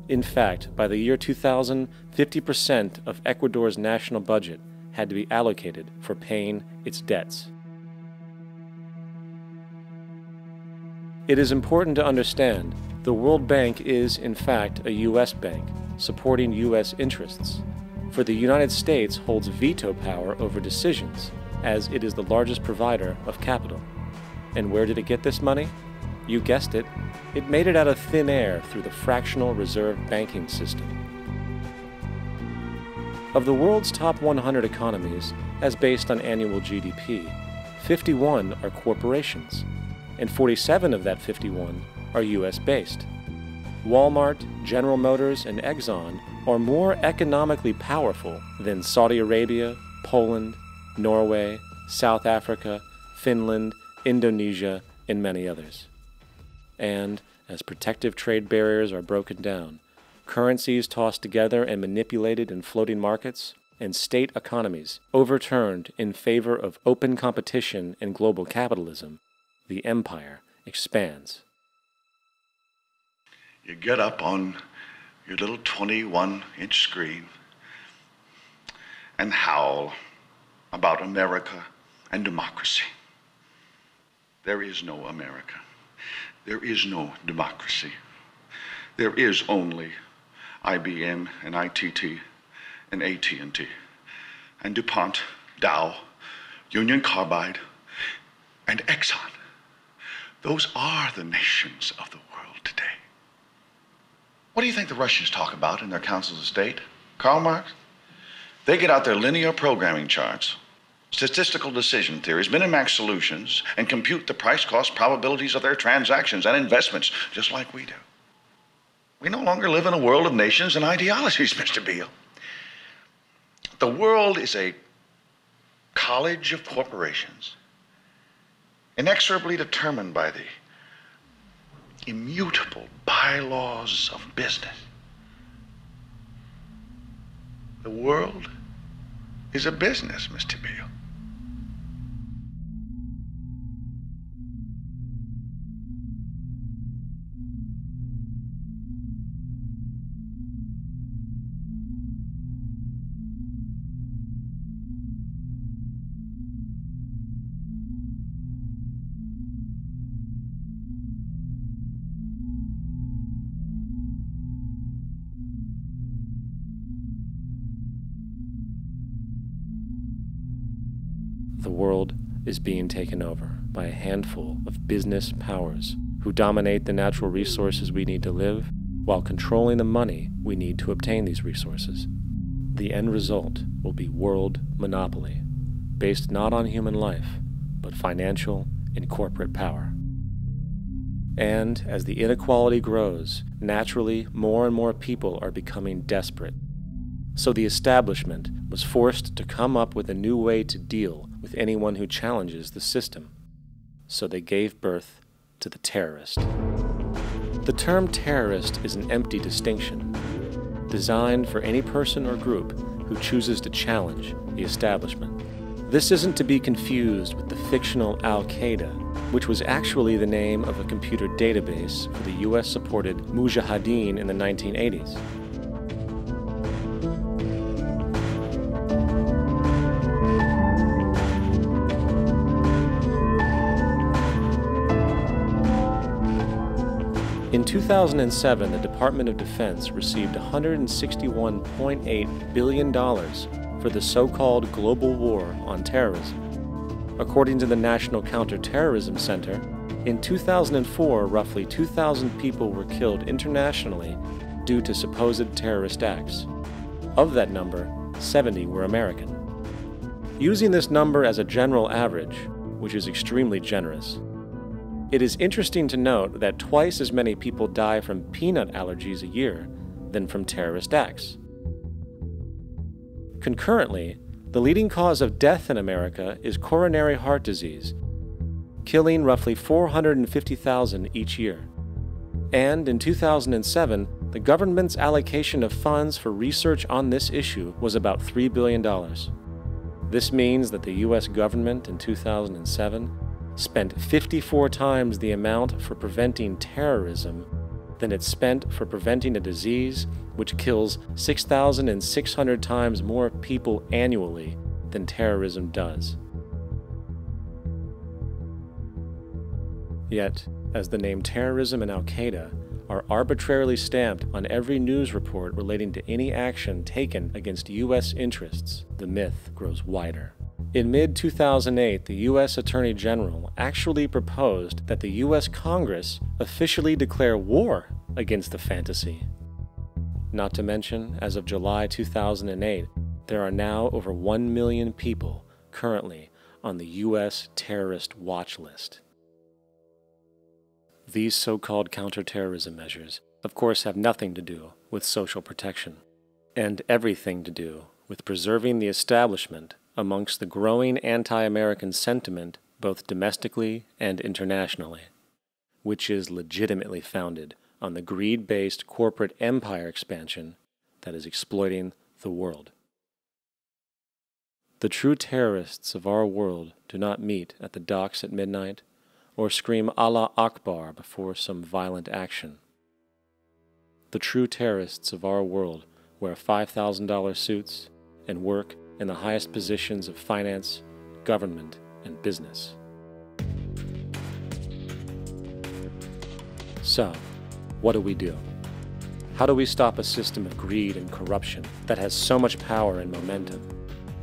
In fact, by the year 2000, 50% of Ecuador's national budget had to be allocated for paying its debts. It is important to understand the World Bank is, in fact, a U.S. bank, supporting U.S. interests, for the United States holds veto power over decisions, as it is the largest provider of capital. And where did it get this money? You guessed it, it made it out of thin air through the fractional reserve banking system. Of the world's top 100 economies, as based on annual GDP, 51 are corporations, and 47 of that 51 are US-based. Walmart, General Motors, and Exxon are more economically powerful than Saudi Arabia, Poland, Norway, South Africa, Finland, Indonesia, and many others. And as protective trade barriers are broken down, currencies tossed together and manipulated in floating markets, and state economies overturned in favor of open competition and global capitalism, the empire expands. You get up on your little 21-inch screen and howl about America and democracy. There is no America. There is no democracy. There is only IBM and ITT and AT&T and DuPont, Dow, Union Carbide, and Exxon. Those are the nations of the world today. What do you think the Russians talk about in their councils of state? Karl Marx? They get out their linear programming charts, statistical decision theories, minimax solutions, and compute the price-cost probabilities of their transactions and investments, just like we do. We no longer live in a world of nations and ideologies, Mr. Beale. The world is a college of corporations, inexorably determined by the immutable bylaws of business. The world is a business, Mr. Beale. The world is being taken over by a handful of business powers who dominate the natural resources we need to live while controlling the money we need to obtain these resources. The end result will be world monopoly, based not on human life, but financial and corporate power. And as the inequality grows, naturally more and more people are becoming desperate. So the establishment was forced to come up with a new way to deal with anyone who challenges the system. So they gave birth to the terrorist. The term terrorist is an empty distinction, designed for any person or group who chooses to challenge the establishment. This isn't to be confused with the fictional Al-Qaeda, which was actually the name of a computer database for the US-supported Mujahideen in the 1980s. In 2007, the Department of Defense received $161.8 billion for the so-called global war on terrorism. According to the National Counterterrorism Center, in 2004, roughly 2,000 people were killed internationally due to supposed terrorist acts. Of that number, 70 were American. Using this number as a general average, which is extremely generous, it is interesting to note that twice as many people die from peanut allergies a year than from terrorist acts. Concurrently, the leading cause of death in America is coronary heart disease, killing roughly 450,000 each year. And in 2007, the government's allocation of funds for research on this issue was about $3 billion. This means that the US government in 2007 spent 54 times the amount for preventing terrorism than it spent for preventing a disease which kills 6,600 times more people annually than terrorism does. Yet, as the name terrorism and Al-Qaeda are arbitrarily stamped on every news report relating to any action taken against U.S. interests, the myth grows wider. In mid-2008, the U.S. Attorney General actually proposed that the U.S. Congress officially declare war against the fantasy. Not to mention, as of July 2008, there are now over 1 million people currently on the U.S. terrorist watch list. These so-called counterterrorism measures, of course, have nothing to do with social protection, and everything to do with preserving the establishment amongst the growing anti-American sentiment both domestically and internationally, which is legitimately founded on the greed-based corporate empire expansion that is exploiting the world. The true terrorists of our world do not meet at the docks at midnight or scream Allah Akbar before some violent action. The true terrorists of our world wear $5,000 suits and work in the highest positions of finance, government, and business. So, what do? How do we stop a system of greed and corruption that has so much power and momentum?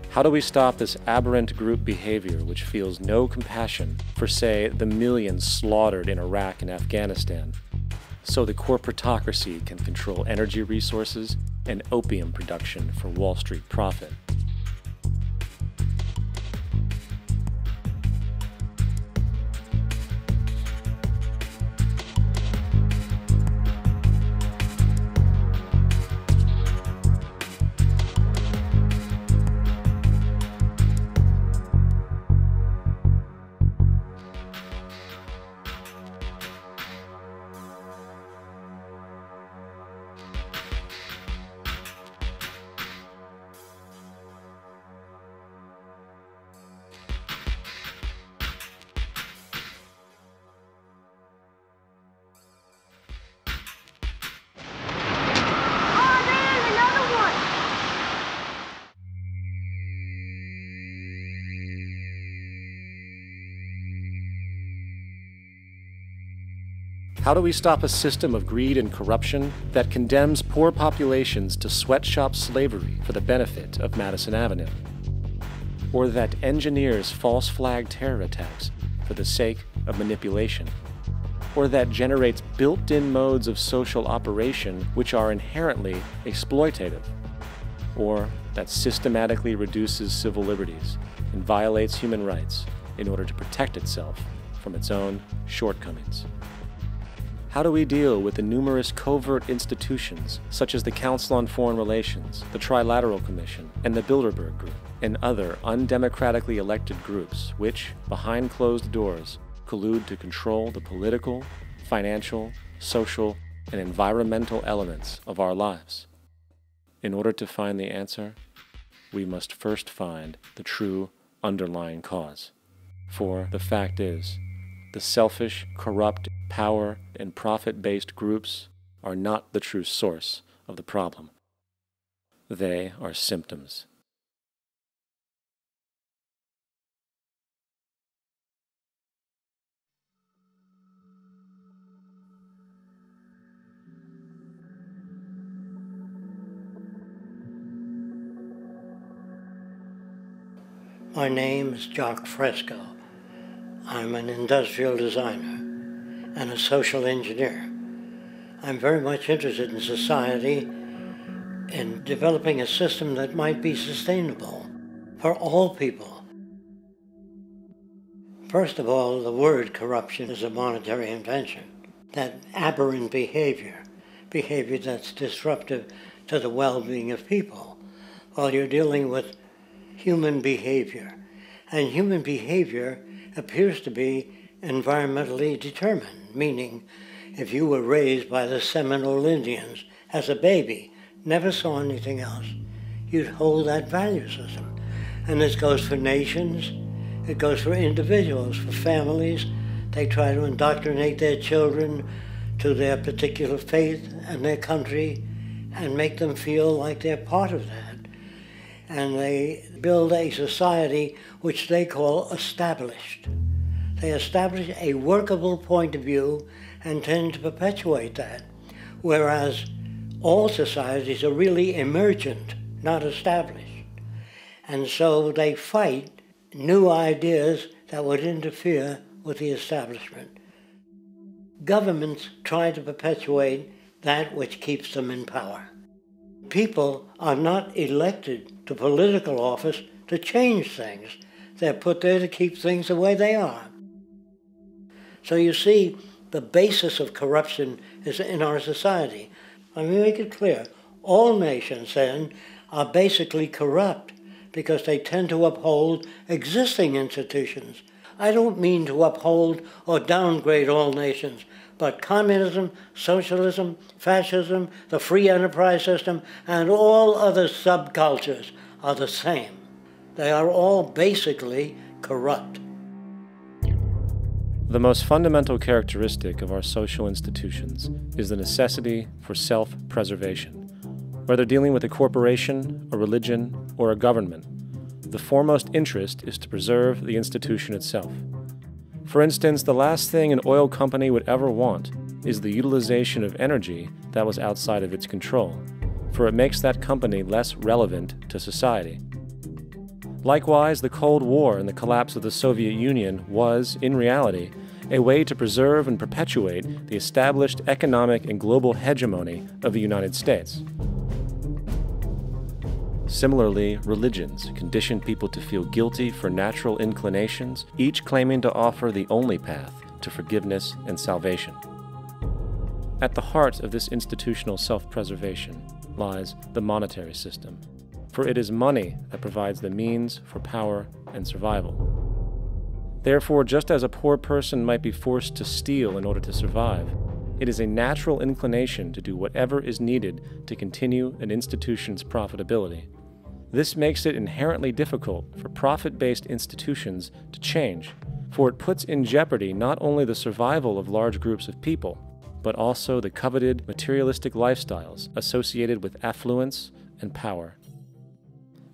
How do we stop this aberrant group behavior which feels no compassion for, say, the millions slaughtered in Iraq and Afghanistan, so the corporatocracy can control energy resources and opium production for Wall Street profit? How do we stop a system of greed and corruption that condemns poor populations to sweatshop slavery for the benefit of Madison Avenue? Or that engineers false flag terror attacks for the sake of manipulation? Or that generates built-in modes of social operation which are inherently exploitative? Or that systematically reduces civil liberties and violates human rights in order to protect itself from its own shortcomings? How do we deal with the numerous covert institutions, such as the Council on Foreign Relations, the Trilateral Commission, and the Bilderberg Group, and other undemocratically elected groups which, behind closed doors, collude to control the political, financial, social, and environmental elements of our lives? In order to find the answer, we must first find the true underlying cause. For the fact is, the selfish, corrupt, power, and profit-based groups are not the true source of the problem. They are symptoms. My name is Jacque Fresco. I'm an industrial designer and a social engineer. I'm very much interested in society and developing a system that might be sustainable for all people. First of all, the word corruption is a monetary invention. That aberrant behavior that's disruptive to the well-being of people, while you're dealing with human behavior. And human behavior appears to be environmentally determined, meaning If you were raised by the Seminole Indians as a baby, never saw anything else, you'd hold that value system. And this goes for nations, it goes for individuals, for families. They try to indoctrinate their children to their particular faith and their country and make them feel like they're part of that. And they build a society which they call established. They establish a workable point of view and tend to perpetuate that, whereas all societies are really emergent, not established. And so they fight new ideas that would interfere with the establishment. Governments try to perpetuate that which keeps them in power. People are not elected to political office to change things. They're put there to keep things the way they are. So you see, the basis of corruption is in our society. Let me make it clear. All nations, then, are basically corrupt because they tend to uphold existing institutions. I don't mean to uphold or downgrade all nations, but communism, socialism, fascism, the free enterprise system, and all other subcultures are the same. They are all basically corrupt. The most fundamental characteristic of our social institutions is the necessity for self-preservation. Whether dealing with a corporation, a religion, or a government, the foremost interest is to preserve the institution itself. For instance, the last thing an oil company would ever want is the utilization of energy that was outside of its control, for it makes that company less relevant to society. Likewise, the Cold War and the collapse of the Soviet Union was, in reality, a way to preserve and perpetuate the established economic and global hegemony of the United States. Similarly, religions condition people to feel guilty for natural inclinations, each claiming to offer the only path to forgiveness and salvation. At the heart of this institutional self-preservation lies the monetary system, for it is money that provides the means for power and survival. Therefore, just as a poor person might be forced to steal in order to survive, it is a natural inclination to do whatever is needed to continue an institution's profitability. This makes it inherently difficult for profit-based institutions to change, for it puts in jeopardy not only the survival of large groups of people, but also the coveted materialistic lifestyles associated with affluence and power.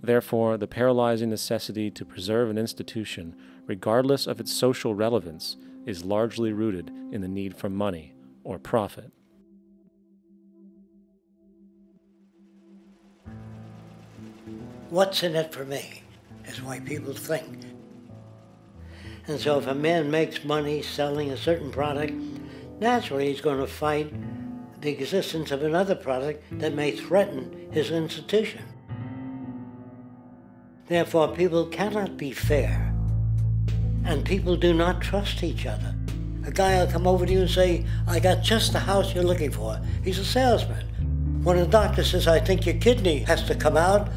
Therefore, the paralyzing necessity to preserve an institution, regardless of its social relevance, is largely rooted in the need for money or profit. What's in it for me is the way people think. And so if a man makes money selling a certain product, naturally he's going to fight the existence of another product that may threaten his institution. Therefore, people cannot be fair, and people do not trust each other. A guy will come over to you and say, I got just the house you're looking for. He's a salesman. When a doctor says, I think your kidney has to come out,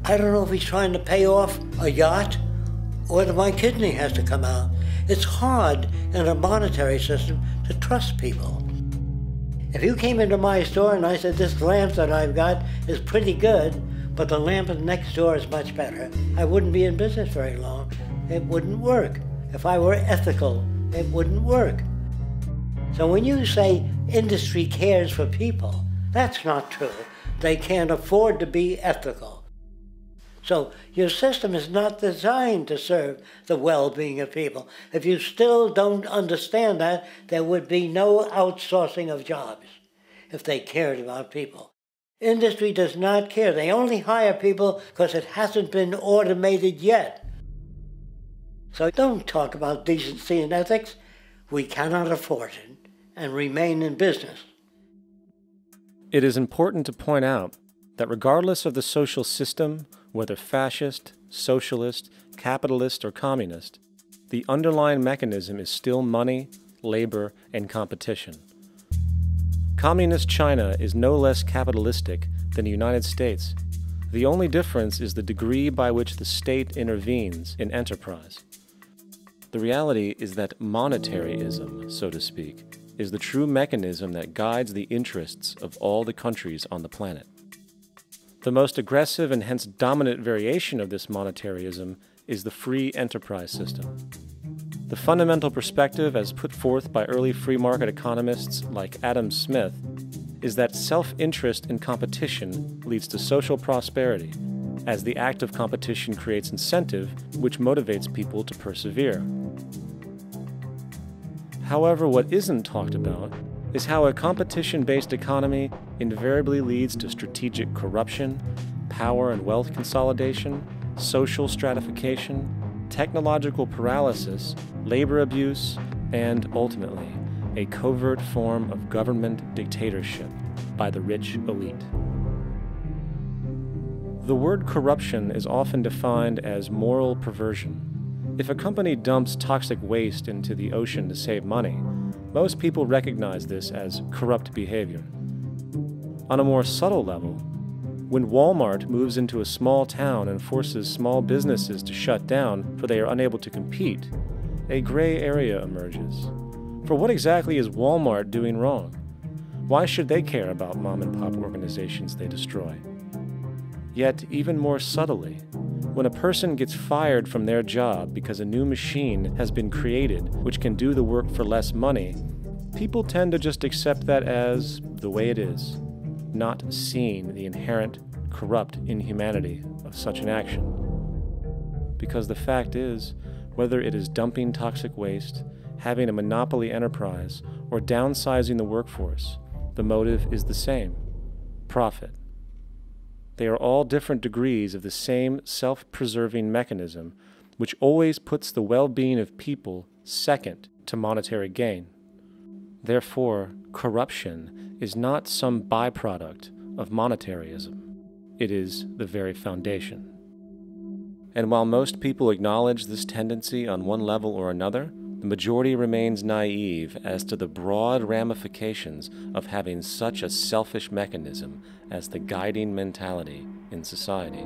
I don't know if he's trying to pay off a yacht or whether my kidney has to come out. It's hard in a monetary system to trust people. If you came into my store and I said, this lamp that I've got is pretty good, but the lamp next door is much better, I wouldn't be in business very long. It wouldn't work. If I were ethical, it wouldn't work. So when you say industry cares for people, that's not true. They can't afford to be ethical. So your system is not designed to serve the well-being of people. If you still don't understand that, there would be no outsourcing of jobs if they cared about people. Industry does not care. They only hire people because it hasn't been automated yet. So don't talk about decency and ethics. We cannot afford it and remain in business. It is important to point out that regardless of the social system, whether fascist, socialist, capitalist, or communist, the underlying mechanism is still money, labor, and competition. Communist China is no less capitalistic than the United States. The only difference is the degree by which the state intervenes in enterprise. The reality is that monetaryism, so to speak, is the true mechanism that guides the interests of all the countries on the planet. The most aggressive and hence dominant variation of this monetarism is the free enterprise system. The fundamental perspective, as put forth by early free market economists like Adam Smith, is that self-interest in competition leads to social prosperity, as the act of competition creates incentive, which motivates people to persevere. However, what isn't talked about is how a competition-based economy invariably leads to strategic corruption, power and wealth consolidation, social stratification, technological paralysis, labor abuse, and, ultimately, a covert form of government dictatorship by the rich elite. The word corruption is often defined as moral perversion. If a company dumps toxic waste into the ocean to save money, most people recognize this as corrupt behavior. On a more subtle level, when Walmart moves into a small town and forces small businesses to shut down for they are unable to compete, a gray area emerges. For what exactly is Walmart doing wrong? Why should they care about mom-and-pop organizations they destroy? Yet, even more subtly, when a person gets fired from their job because a new machine has been created which can do the work for less money, people tend to just accept that as the way it is, not seeing the inherent, corrupt inhumanity of such an action. Because the fact is, whether it is dumping toxic waste, having a monopoly enterprise, or downsizing the workforce, the motive is the same: profit. They are all different degrees of the same self-preserving mechanism, which always puts the well-being of people second to monetary gain. Therefore, corruption is not some byproduct of monetarism. It is the very foundation. And while most people acknowledge this tendency on one level or another, the majority remains naive as to the broad ramifications of having such a selfish mechanism as the guiding mentality in society.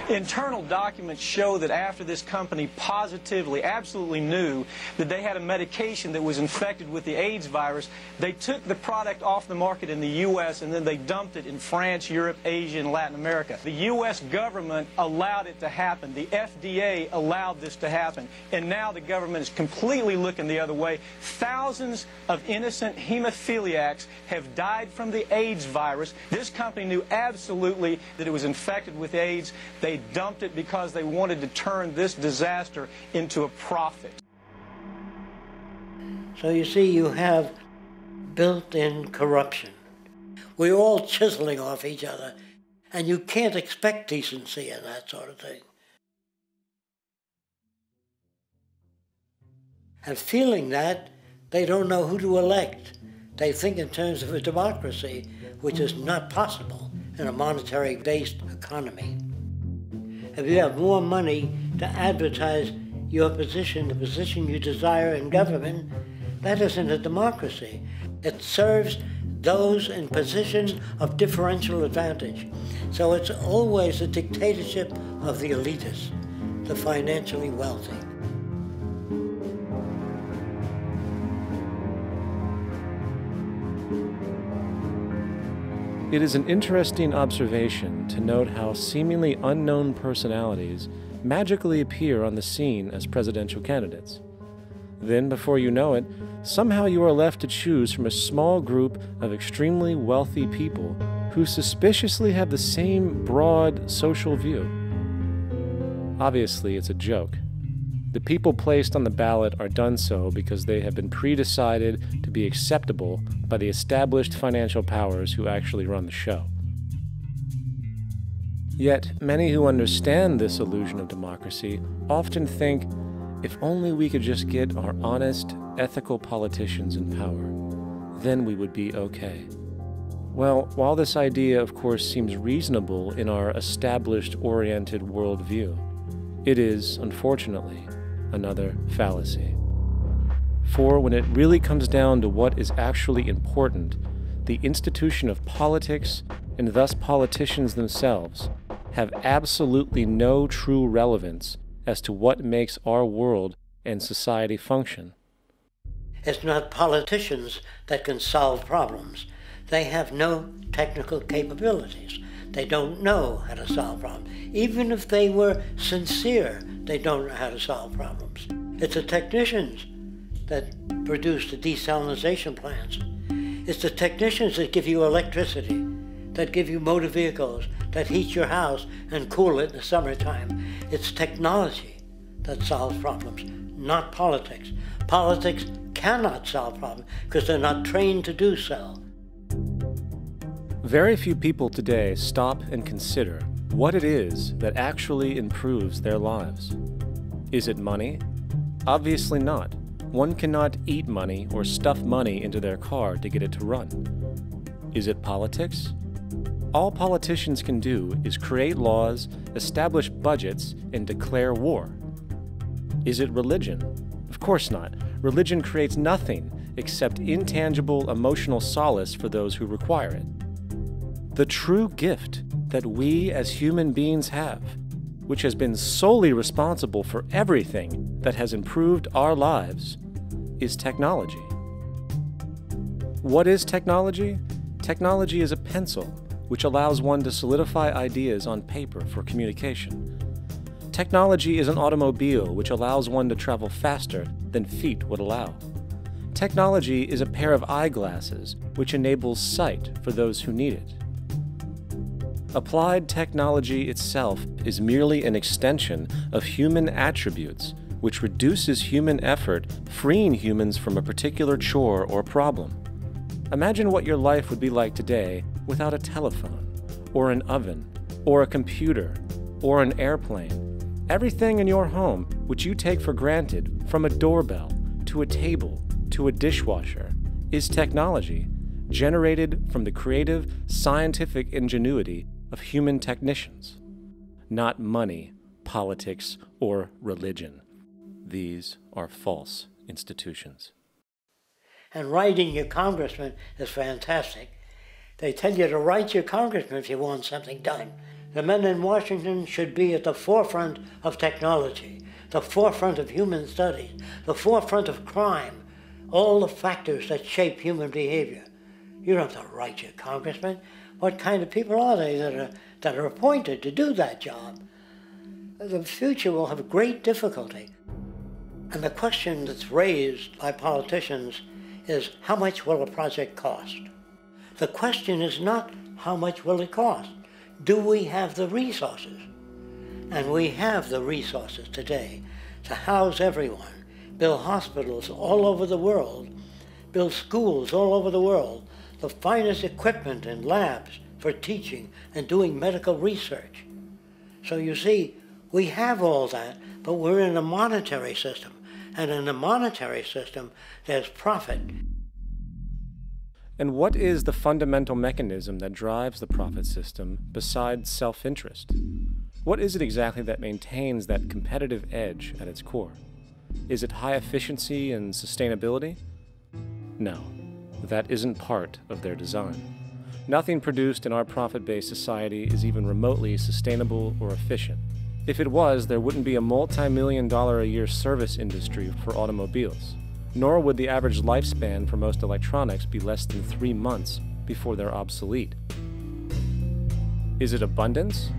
Internal documents show that after this company positively, absolutely knew that they had a medication that was infected with the AIDS virus, they took the product off the market in the U.S. and then they dumped it in France, Europe, Asia, and Latin America. The U.S. government allowed it to happen. The FDA allowed this to happen. And now the government is completely looking the other way. Thousands of innocent hemophiliacs have died from the AIDS virus. This company knew absolutely that it was infected with AIDS. They dumped it because they wanted to turn this disaster into a profit. So you see, you have built-in corruption. We're all chiseling off each other, and you can't expect decency in that sort of thing. And feeling that, they don't know who to elect. They think in terms of a democracy, which is not possible in a monetary-based economy. If you have more money to advertise your position, the position you desire in government, that isn't a democracy. It serves those in positions of differential advantage. So it's always a dictatorship of the elitists, the financially wealthy. It is an interesting observation to note how seemingly unknown personalities magically appear on the scene as presidential candidates. Then, before you know it, somehow you are left to choose from a small group of extremely wealthy people who suspiciously have the same broad social view. Obviously, it's a joke. The people placed on the ballot are done so because they have been pre-decided to be acceptable by the established financial powers who actually run the show. Yet, many who understand this illusion of democracy often think, if only we could just get our honest, ethical politicians in power, then we would be okay. Well, while this idea, of course, seems reasonable in our established-oriented worldview, it is, unfortunately, another fallacy. For when it really comes down to what is actually important, the institution of politics, and thus politicians themselves, have absolutely no true relevance as to what makes our world and society function. It's not politicians that can solve problems. They have no technical capabilities. They don't know how to solve problems. Even if they were sincere, they don't know how to solve problems. It's the technicians that produce the desalination plants. It's the technicians that give you electricity, that give you motor vehicles, that heat your house and cool it in the summertime. It's technology that solves problems, not politics. Politics cannot solve problems because they're not trained to do so. Very few people today stop and consider what it is that actually improves their lives. Is it money? Obviously not. One cannot eat money or stuff money into their car to get it to run. Is it politics? All politicians can do is create laws, establish budgets, and declare war. Is it religion? Of course not. Religion creates nothing except intangible emotional solace for those who require it. The true gift that we as human beings have, which has been solely responsible for everything that has improved our lives, is technology. What is technology? Technology is a pencil, which allows one to solidify ideas on paper for communication. Technology is an automobile, which allows one to travel faster than feet would allow. Technology is a pair of eyeglasses, which enables sight for those who need it. Applied technology itself is merely an extension of human attributes, which reduces human effort, freeing humans from a particular chore or problem. Imagine what your life would be like today without a telephone, or an oven, or a computer, or an airplane. Everything in your home, which you take for granted, from a doorbell, to a table, to a dishwasher, is technology, generated from the creative, scientific ingenuity of human technicians. Not money, politics, or religion. These are false institutions. And writing your congressman is fantastic. They tell you to write your congressman if you want something done. The men in Washington should be at the forefront of technology, the forefront of human studies, the forefront of crime, all the factors that shape human behavior. You don't have to write your congressman. What kind of people are they that are appointed to do that job? The future will have great difficulty. And the question that's raised by politicians is, how much will a project cost? The question is not, how much will it cost? Do we have the resources? And we have the resources today to house everyone, build hospitals all over the world, build schools all over the world, the finest equipment and labs for teaching and doing medical research. So you see, we have all that, but we're in a monetary system. And in a monetary system, there's profit. And what is the fundamental mechanism that drives the profit system besides self-interest? What is it exactly that maintains that competitive edge at its core? Is it high efficiency and sustainability? No, that isn't part of their design. Nothing produced in our profit-based society is even remotely sustainable or efficient. If it was, there wouldn't be a multi-million-dollar-a-year service industry for automobiles, nor would the average lifespan for most electronics be less than 3 months before they're obsolete. Is it abundance?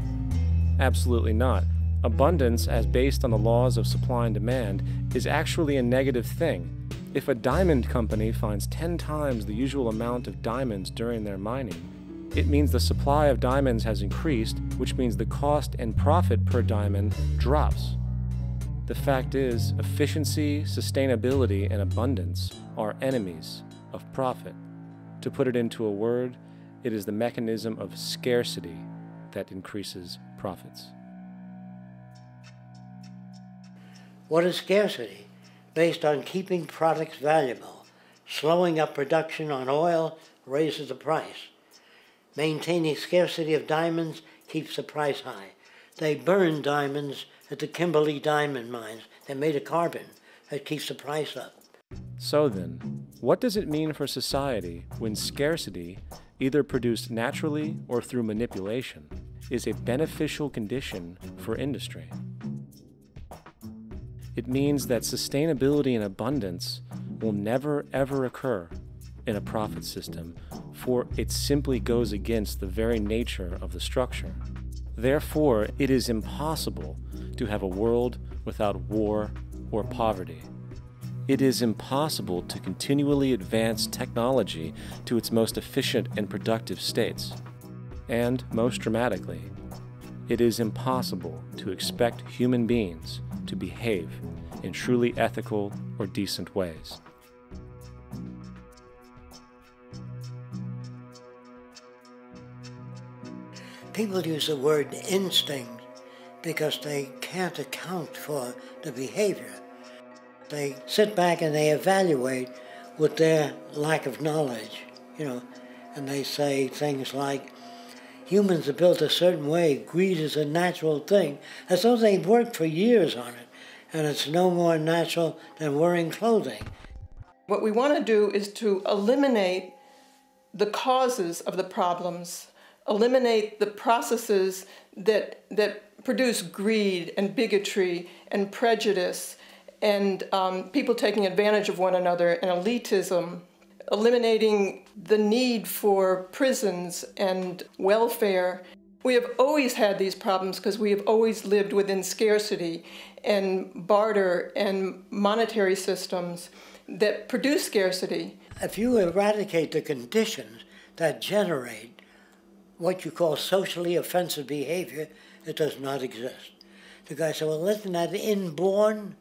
Absolutely not. Abundance, as based on the laws of supply and demand, is actually a negative thing. If a diamond company finds 10 times the usual amount of diamonds during their mining, it means the supply of diamonds has increased, which means the cost and profit per diamond drops. The fact is, efficiency, sustainability, and abundance are enemies of profit. To put it into a word, it is the mechanism of scarcity that increases profits. What is scarcity? Based on keeping products valuable. Slowing up production on oil raises the price. Maintaining scarcity of diamonds keeps the price high. They burn diamonds at the Kimberley diamond mines. They're made of carbon. That keeps the price up. So then, what does it mean for society when scarcity, either produced naturally or through manipulation, is a beneficial condition for industry? It means that sustainability and abundance will never ever occur in a profit system, for it simply goes against the very nature of the structure. Therefore, it is impossible to have a world without war or poverty. It is impossible to continually advance technology to its most efficient and productive states. And, most dramatically, it is impossible to expect human beings to behave in truly ethical or decent ways. People use the word instinct because they can't account for the behavior. They sit back and they evaluate with their lack of knowledge, and they say things like, humans are built a certain way, greed is a natural thing, as though they've worked for years on it, and it's no more natural than wearing clothing. What we want to do is to eliminate the causes of the problems, eliminate the processes that produce greed and bigotry and prejudice and people taking advantage of one another and elitism, eliminating the need for prisons and welfare. We have always had these problems because we have always lived within scarcity and barter and monetary systems that produce scarcity. If you eradicate the conditions that generate what you call socially offensive behavior, it does not exist. The guy said, well, isn't that inborn?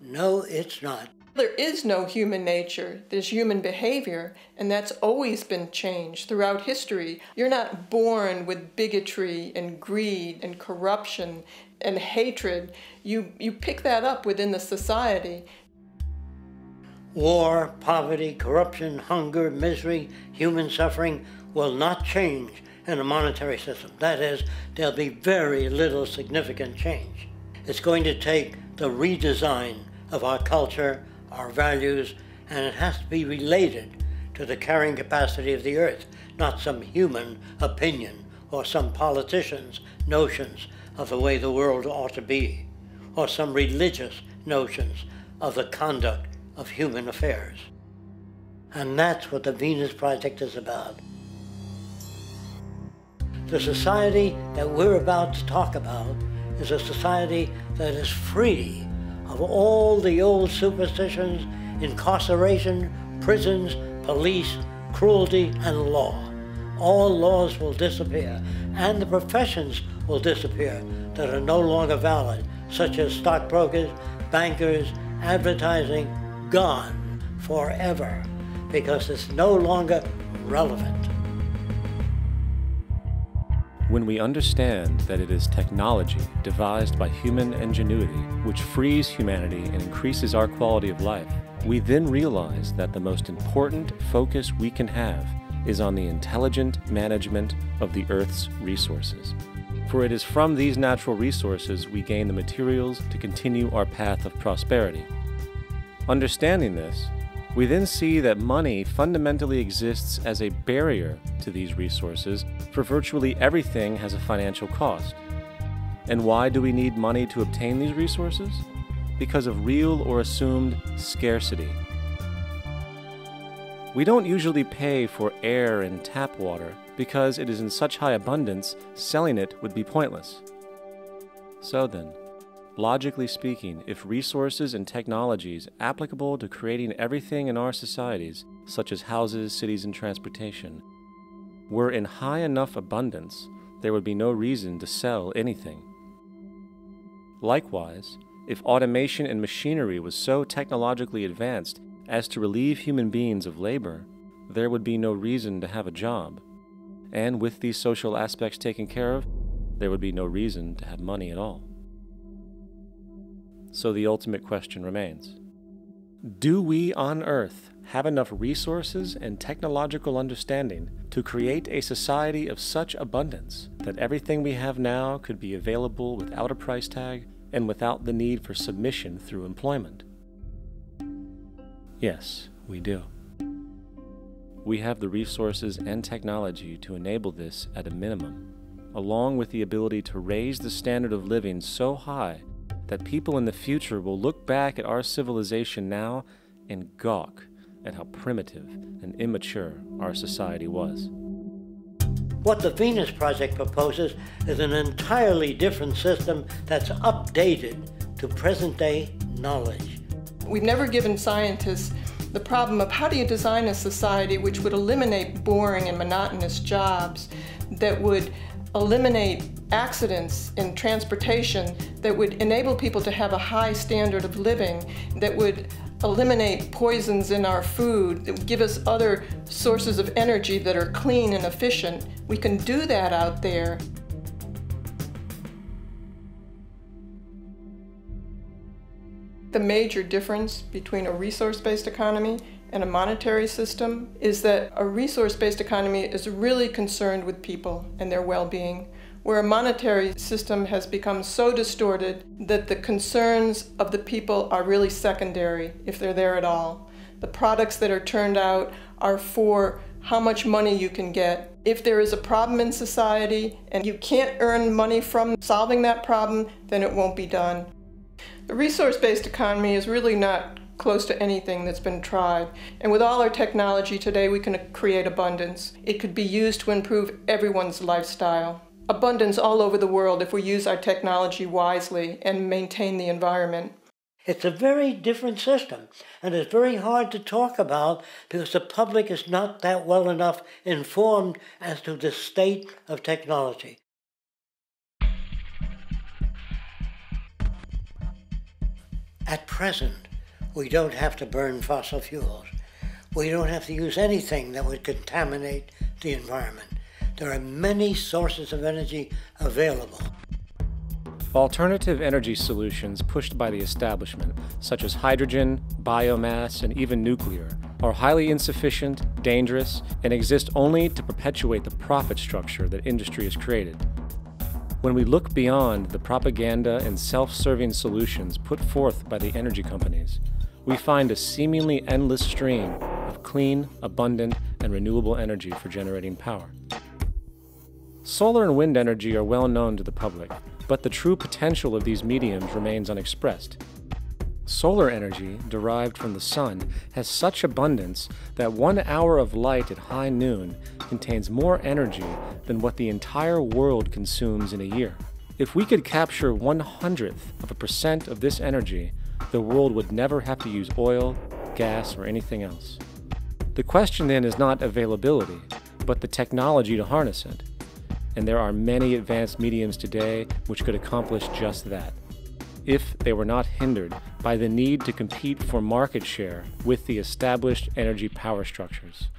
No, it's not. There is no human nature. There's human behavior, and that's always been changed throughout history. You're not born with bigotry and greed and corruption and hatred. You pick that up within the society. War, poverty, corruption, hunger, misery, human suffering will not change in a monetary system. That is, there'll be very little significant change. It's going to take the redesign of our culture, our values, and it has to be related to the carrying capacity of the earth, not some human opinion or some politician's notions of the way the world ought to be, or some religious notions of the conduct of human affairs. And that's what the Venus Project is about. The society that we're about to talk about is a society that is free of all the old superstitions, incarceration, prisons, police, cruelty, and law. All laws will disappear, and the professions will disappear that are no longer valid, such as stockbrokers, bankers, advertising, gone forever, because it's no longer relevant. When we understand that it is technology devised by human ingenuity which frees humanity and increases our quality of life, we then realize that the most important focus we can have is on the intelligent management of the Earth's resources. For it is from these natural resources we gain the materials to continue our path of prosperity. Understanding this, we then see that money fundamentally exists as a barrier to these resources, for virtually everything has a financial cost. And why do we need money to obtain these resources? Because of real or assumed scarcity. We don't usually pay for air and tap water because it is in such high abundance, selling it would be pointless. So then, logically speaking, if resources and technologies applicable to creating everything in our societies, such as houses, cities, and transportation, were in high enough abundance, there would be no reason to sell anything. Likewise, if automation and machinery was so technologically advanced as to relieve human beings of labor, there would be no reason to have a job. And with these social aspects taken care of, there would be no reason to have money at all. So the ultimate question remains: do we on Earth have enough resources and technological understanding to create a society of such abundance that everything we have now could be available without a price tag and without the need for submission through employment? Yes, we do. We have the resources and technology to enable this at a minimum, along with the ability to raise the standard of living so high that people in the future will look back at our civilization now and gawk at how primitive and immature our society was. What the Venus Project proposes is an entirely different system that's updated to present-day knowledge. We've never given scientists the problem of how do you design a society which would eliminate boring and monotonous jobs, that would eliminate accidents in transportation, that would enable people to have a high standard of living, that would eliminate poisons in our food, that would give us other sources of energy that are clean and efficient. We can do that out there. The major difference between a resource-based economy and a monetary system is that a resource-based economy is really concerned with people and their well-being, where a monetary system has become so distorted that the concerns of the people are really secondary, if they're there at all. The products that are turned out are for how much money you can get. If there is a problem in society and you can't earn money from solving that problem, then it won't be done. The resource-based economy is really not close to anything that's been tried. And with all our technology today, we can create abundance. It could be used to improve everyone's lifestyle. Abundance all over the world if we use our technology wisely and maintain the environment. It's a very different system, and it's very hard to talk about because the public is not that well enough informed as to the state of technology. At present, we don't have to burn fossil fuels. We don't have to use anything that would contaminate the environment. There are many sources of energy available. Alternative energy solutions pushed by the establishment, such as hydrogen, biomass, and even nuclear, are highly insufficient, dangerous, and exist only to perpetuate the profit structure that industry has created. When we look beyond the propaganda and self-serving solutions put forth by the energy companies, we find a seemingly endless stream of clean, abundant, and renewable energy for generating power. Solar and wind energy are well known to the public, but the true potential of these mediums remains unexpressed. Solar energy, derived from the sun, has such abundance that 1 hour of light at high noon contains more energy than what the entire world consumes in a year. If we could capture 1/100% of this energy, the world would never have to use oil, gas, or anything else. The question then is not availability, but the technology to harness it. And there are many advanced mediums today which could accomplish just that, if they were not hindered by the need to compete for market share with the established energy power structures.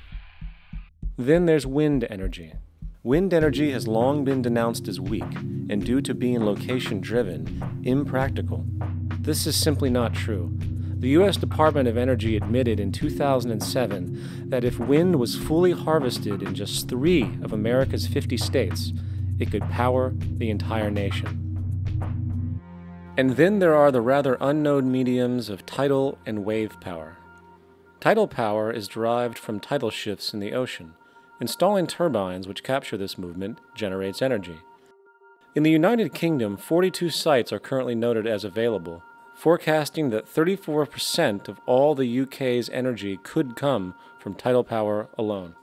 Then there's wind energy. Wind energy has long been denounced as weak, and due to being location-driven, impractical. This is simply not true. The U.S. Department of Energy admitted in 2007 that if wind was fully harvested in just 3 of America's 50 states, it could power the entire nation. And then there are the rather unknown mediums of tidal and wave power. Tidal power is derived from tidal shifts in the ocean. Installing turbines which capture this movement generates energy. In the United Kingdom, 42 sites are currently noted as available, forecasting that 34% of all the UK's energy could come from tidal power alone.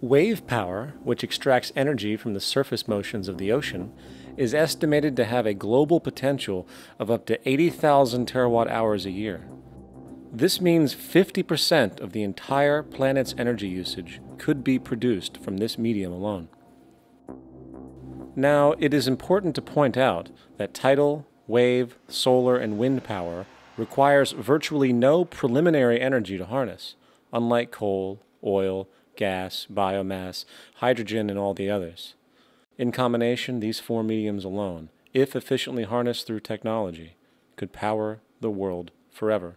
Wave power, which extracts energy from the surface motions of the ocean, is estimated to have a global potential of up to 80,000 terawatt-hours a year. This means 50% of the entire planet's energy usage could be produced from this medium alone. Now, it is important to point out that tidal, wave, solar, and wind power requires virtually no preliminary energy to harness, unlike coal, oil, gas, biomass, hydrogen, and all the others. In combination, these 4 mediums alone, if efficiently harnessed through technology, could power the world forever.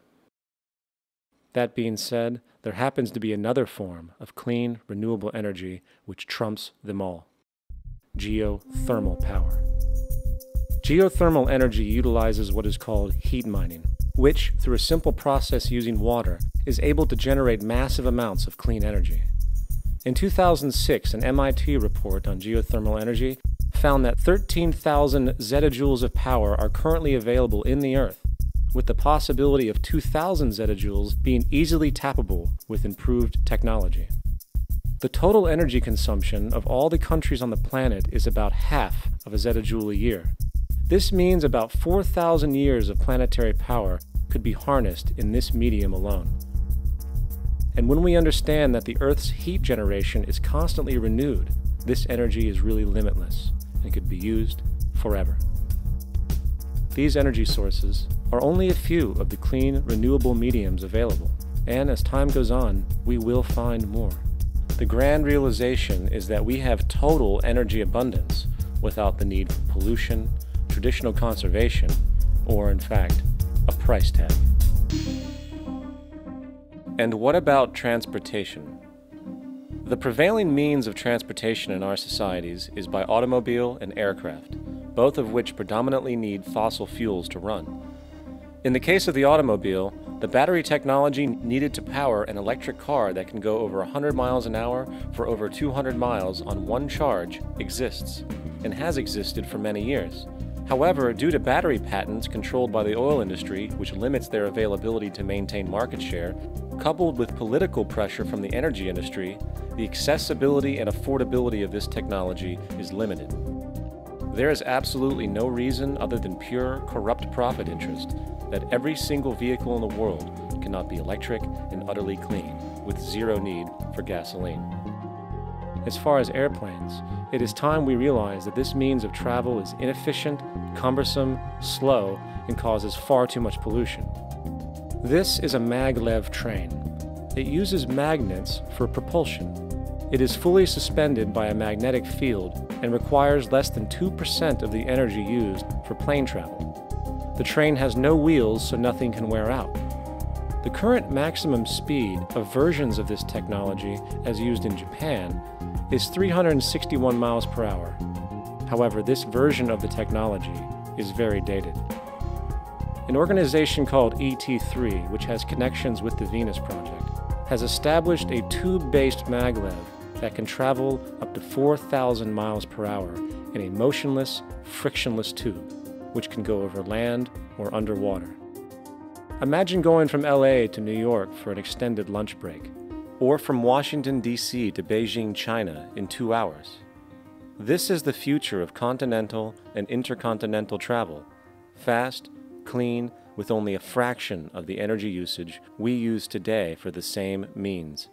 That being said, there happens to be another form of clean, renewable energy which trumps them all: geothermal power. Geothermal energy utilizes what is called heat mining, which, through a simple process using water, is able to generate massive amounts of clean energy. In 2006, an MIT report on geothermal energy found that 13,000 zettajoules of power are currently available in the Earth, with the possibility of 2,000 zettajoules being easily tappable with improved technology. The total energy consumption of all the countries on the planet is about half of a zettajoule a year. This means about 4,000 years of planetary power could be harnessed in this medium alone. And when we understand that the Earth's heat generation is constantly renewed, this energy is really limitless and could be used forever. These energy sources are only a few of the clean, renewable mediums available, and as time goes on, we will find more. The grand realization is that we have total energy abundance without the need for pollution, traditional conservation, or in fact, a price tag. And what about transportation? The prevailing means of transportation in our societies is by automobile and aircraft, both of which predominantly need fossil fuels to run. In the case of the automobile, the battery technology needed to power an electric car that can go over 100 miles an hour for over 200 miles on one charge exists, and has existed for many years. However, due to battery patents controlled by the oil industry, which limits their availability to maintain market share, coupled with political pressure from the energy industry, the accessibility and affordability of this technology is limited. There is absolutely no reason other than pure, corrupt profit interest that every single vehicle in the world cannot be electric and utterly clean, with zero need for gasoline. As far as airplanes, it is time we realize that this means of travel is inefficient, cumbersome, slow, and causes far too much pollution. This is a Maglev Train. It uses magnets for propulsion. It is fully suspended by a magnetic field and requires less than 2% of the energy used for plane travel. The train has no wheels, so nothing can wear out. The current maximum speed of versions of this technology, as used in Japan, is 361 miles per hour. However, this version of the technology is very dated. An organization called ET3, which has connections with the Venus Project, has established a tube-based maglev that can travel up to 4,000 miles per hour in a motionless, frictionless tube, which can go over land or underwater. Imagine going from LA to New York for an extended lunch break, or from Washington, D.C. to Beijing, China in 2 hours. This is the future of continental and intercontinental travel, fast, clean, with only a fraction of the energy usage we use today for the same means.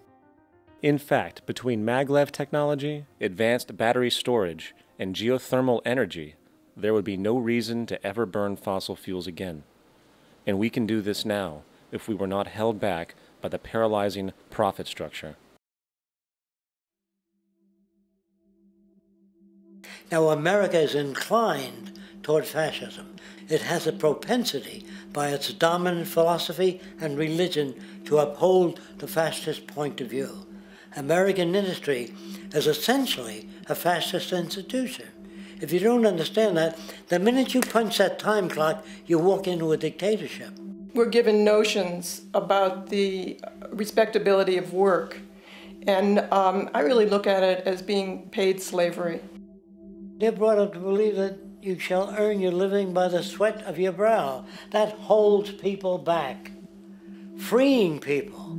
In fact, between maglev technology, advanced battery storage, and geothermal energy, there would be no reason to ever burn fossil fuels again. And we can do this now if we were not held back by the paralyzing profit structure. Now, America is inclined toward fascism. It has a propensity by its dominant philosophy and religion to uphold the fascist point of view. American industry is essentially a fascist institution. If you don't understand that, the minute you punch that time clock, you walk into a dictatorship. We're given notions about the respectability of work, and I really look at it as being paid slavery. They're brought up to believe that you shall earn your living by the sweat of your brow. That holds people back, freeing people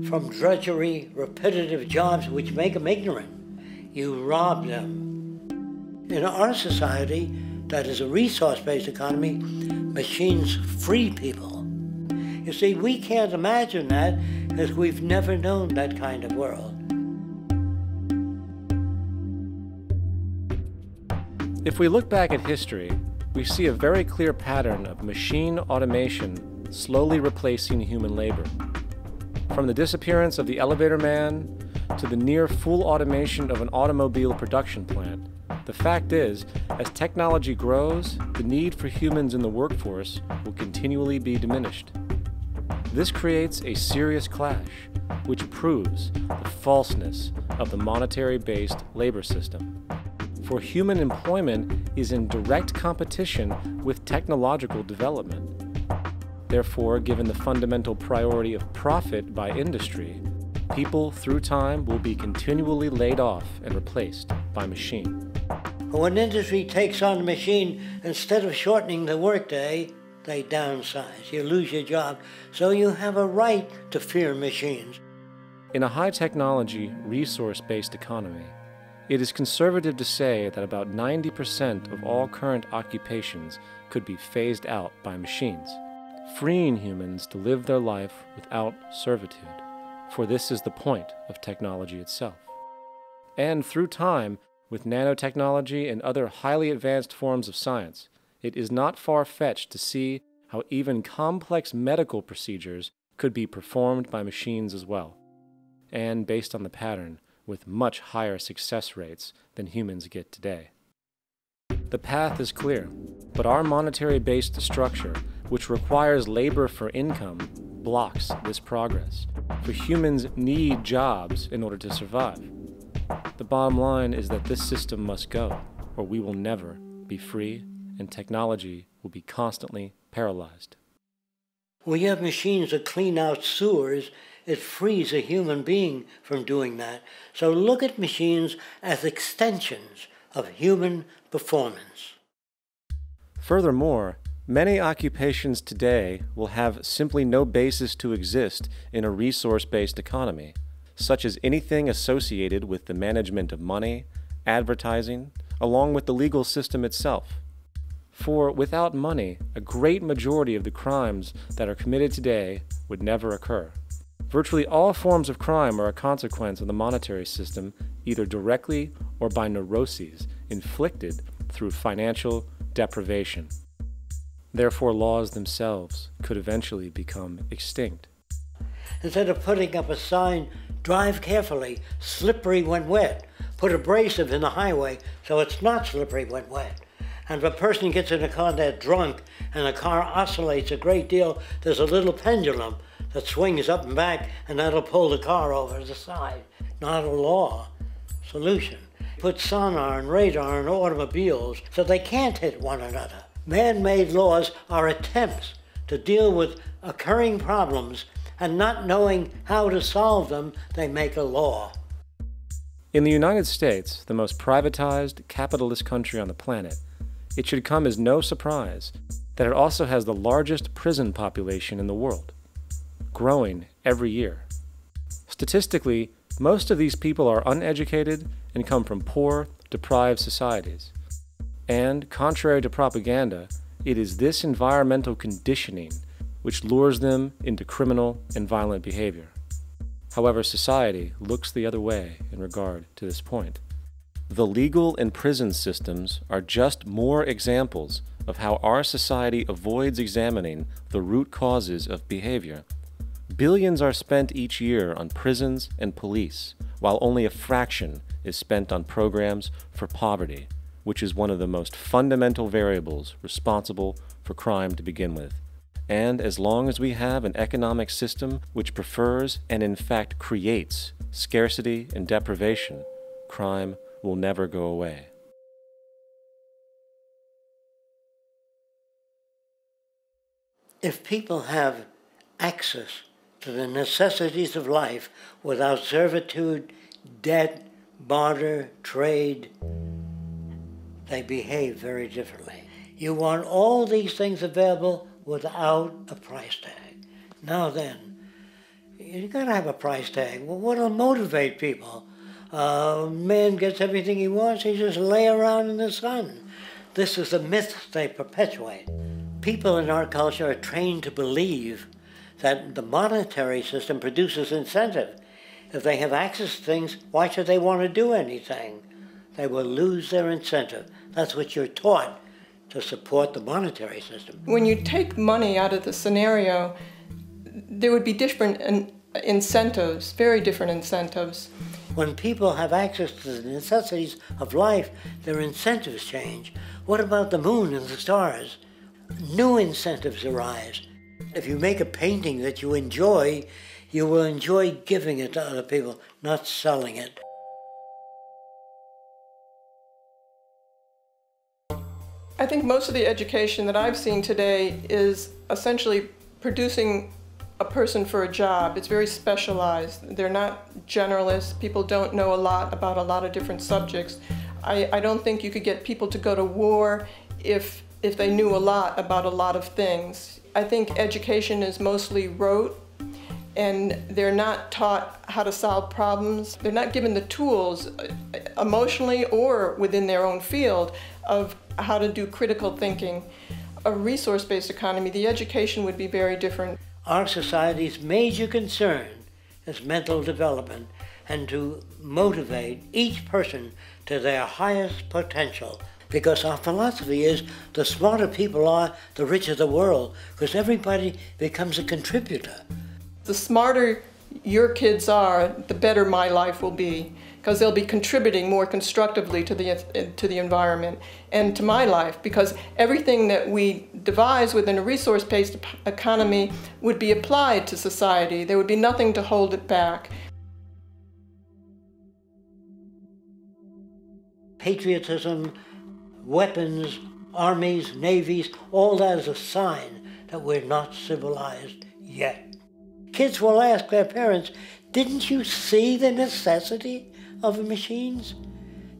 from drudgery, repetitive jobs which make them ignorant. You rob them. In our society, that is a resource-based economy, machines free people. You see, we can't imagine that because we've never known that kind of world. If we look back at history, we see a very clear pattern of machine automation slowly replacing human labor. From the disappearance of the elevator man to the near full automation of an automobile production plant, the fact is, as technology grows, the need for humans in the workforce will continually be diminished. This creates a serious clash, which proves the falseness of the monetary-based labor system. For human employment is in direct competition with technological development. Therefore, given the fundamental priority of profit by industry, people through time will be continually laid off and replaced by machine. When industry takes on the machine, instead of shortening the workday, they downsize. You lose your job, so you have a right to fear machines. In a high-technology, resource-based economy, it is conservative to say that about 90% of all current occupations could be phased out by machines, freeing humans to live their life without servitude, for this is the point of technology itself. And through time, with nanotechnology and other highly advanced forms of science, it is not far-fetched to see how even complex medical procedures could be performed by machines as well, and based on the pattern, with much higher success rates than humans get today. The path is clear, but our monetary-based structure, which requires labor for income, blocks this progress, for humans need jobs in order to survive. The bottom line is that this system must go, or we will never be free, and technology will be constantly paralyzed. We have machines that clean out sewers. It frees a human being from doing that. So look at machines as extensions of human performance. Furthermore, many occupations today will have simply no basis to exist in a resource-based economy, such as anything associated with the management of money, advertising, along with the legal system itself. For without money, a great majority of the crimes that are committed today would never occur. Virtually all forms of crime are a consequence of the monetary system, either directly or by neuroses inflicted through financial deprivation. Therefore, laws themselves could eventually become extinct. Instead of putting up a sign, drive carefully, slippery when wet, put abrasive in the highway so it's not slippery when wet. And if a person gets in a car that's drunk and the car oscillates a great deal, there's a little pendulum that swings up and back, and that'll pull the car over to the side. Not a law solution. Put sonar and radar in automobiles so they can't hit one another. Man-made laws are attempts to deal with occurring problems, and not knowing how to solve them, they make a law. In the United States, the most privatized, capitalist country on the planet, it should come as no surprise that it also has the largest prison population in the world, growing every year. Statistically, most of these people are uneducated and come from poor, deprived societies. And, contrary to propaganda, it is this environmental conditioning which lures them into criminal and violent behavior. However, society looks the other way in regard to this point. The legal and prison systems are just more examples of how our society avoids examining the root causes of behavior. Billions are spent each year on prisons and police, while only a fraction is spent on programs for poverty, which is one of the most fundamental variables responsible for crime to begin with. And as long as we have an economic system which prefers and in fact creates scarcity and deprivation, crime will never go away. If people have access to the necessities of life without servitude, debt, barter, trade, they behave very differently. You want all these things available without a price tag. Now then, you gotta have a price tag. Well, what'll motivate people? Man gets everything he wants, he just lay around in the sun. This is the myth they perpetuate. People in our culture are trained to believe that the monetary system produces incentive. If they have access to things, why should they want to do anything? They will lose their incentive. That's what you're taught to support the monetary system. When you take money out of the scenario, there would be different incentives, very different incentives. When people have access to the necessities of life, their incentives change. What about the moon and the stars? New incentives arise. If you make a painting that you enjoy, you will enjoy giving it to other people, not selling it. I think most of the education that I've seen today is essentially producing a person for a job. It's very specialized. They're not generalists. People don't know a lot about a lot of different subjects. I don't think you could get people to go to war if if they knew a lot about a lot of things. I think education is mostly rote, and they're not taught how to solve problems. They're not given the tools emotionally or within their own field of how to do critical thinking. A resource-based economy, the education would be very different. Our society's major concern is mental development and to motivate each person to their highest potential. Because our philosophy is the smarter people are, the richer the world, because everybody becomes a contributor. The smarter your kids are, the better my life will be, because they'll be contributing more constructively to the environment and to my life, because everything that we devise within a resource-based economy would be applied to society. There would be nothing to hold it back. Patriotism, weapons, armies, navies, all that is a sign that we're not civilized yet. Kids will ask their parents, didn't you see the necessity of the machines?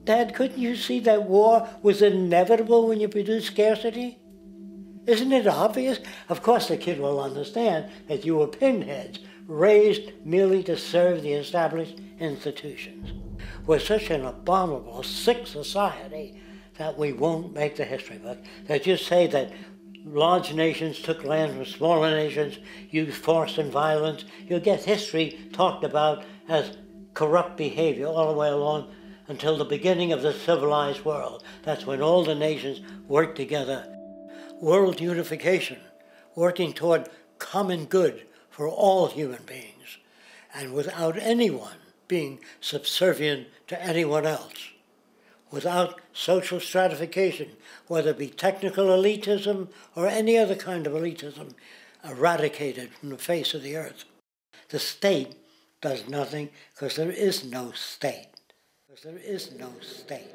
Dad, couldn't you see that war was inevitable when you produce scarcity? Isn't it obvious? Of course the kid will understand that you were pinheads, raised merely to serve the established institutions. We're such an abominable, sick society that we won't make the history book. They just say that large nations took land from smaller nations, used force and violence. You'll get history talked about as corrupt behavior all the way along until the beginning of the civilized world. That's when all the nations work together. World unification, working toward common good for all human beings, and without anyone being subservient to anyone else. Without social stratification, whether it be technical elitism or any other kind of elitism, eradicated from the face of the earth. The state does nothing because there is no state. Because there is no state.